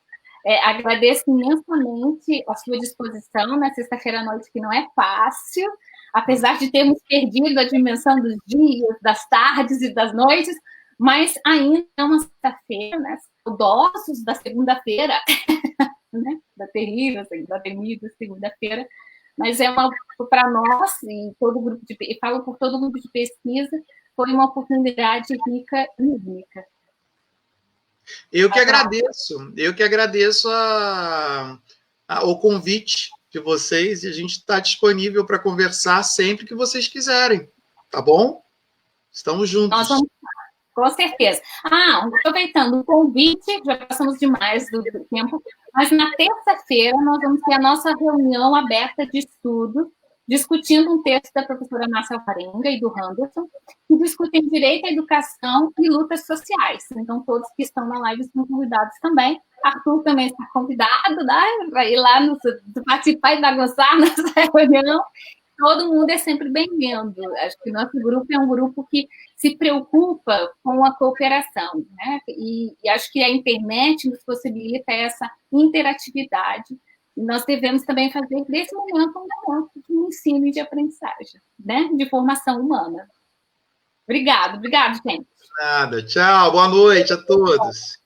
Agradeço imensamente a sua disposição na sexta-feira à noite, que não é fácil, apesar de termos perdido a dimensão dos dias, das tardes e das noites, mas ainda é uma sexta-feira, né? Saudosos da segunda-feira, né? Da terrível, da temida segunda-feira, mas para nós, e falo por todo o grupo de pesquisa, foi uma oportunidade rica e única. Eu que agradeço o convite de vocês, e a gente está disponível para conversar sempre que vocês quiserem, tá bom? Estamos juntos. Nós vamos, com certeza. Aproveitando o convite, já passamos demais do tempo, mas na terça-feira nós vamos ter a nossa reunião aberta de estudo discutindo um texto da professora Márcia Alvarenga e do Anderson, que discutem direito à educação e lutas sociais. Então, todos que estão na live são convidados também. Arthur também está convidado, né, para ir lá participar e bagunçar nessa reunião. Todo mundo é sempre bem-vindo. Acho que o nosso grupo é um grupo que se preocupa com a cooperação, né? E acho que a internet nos possibilita essa interatividade. E nós devemos também fazer desse momento um momento de ensino e de aprendizagem, né? De formação humana. Obrigado, gente. Nada. Tchau, boa noite a todos.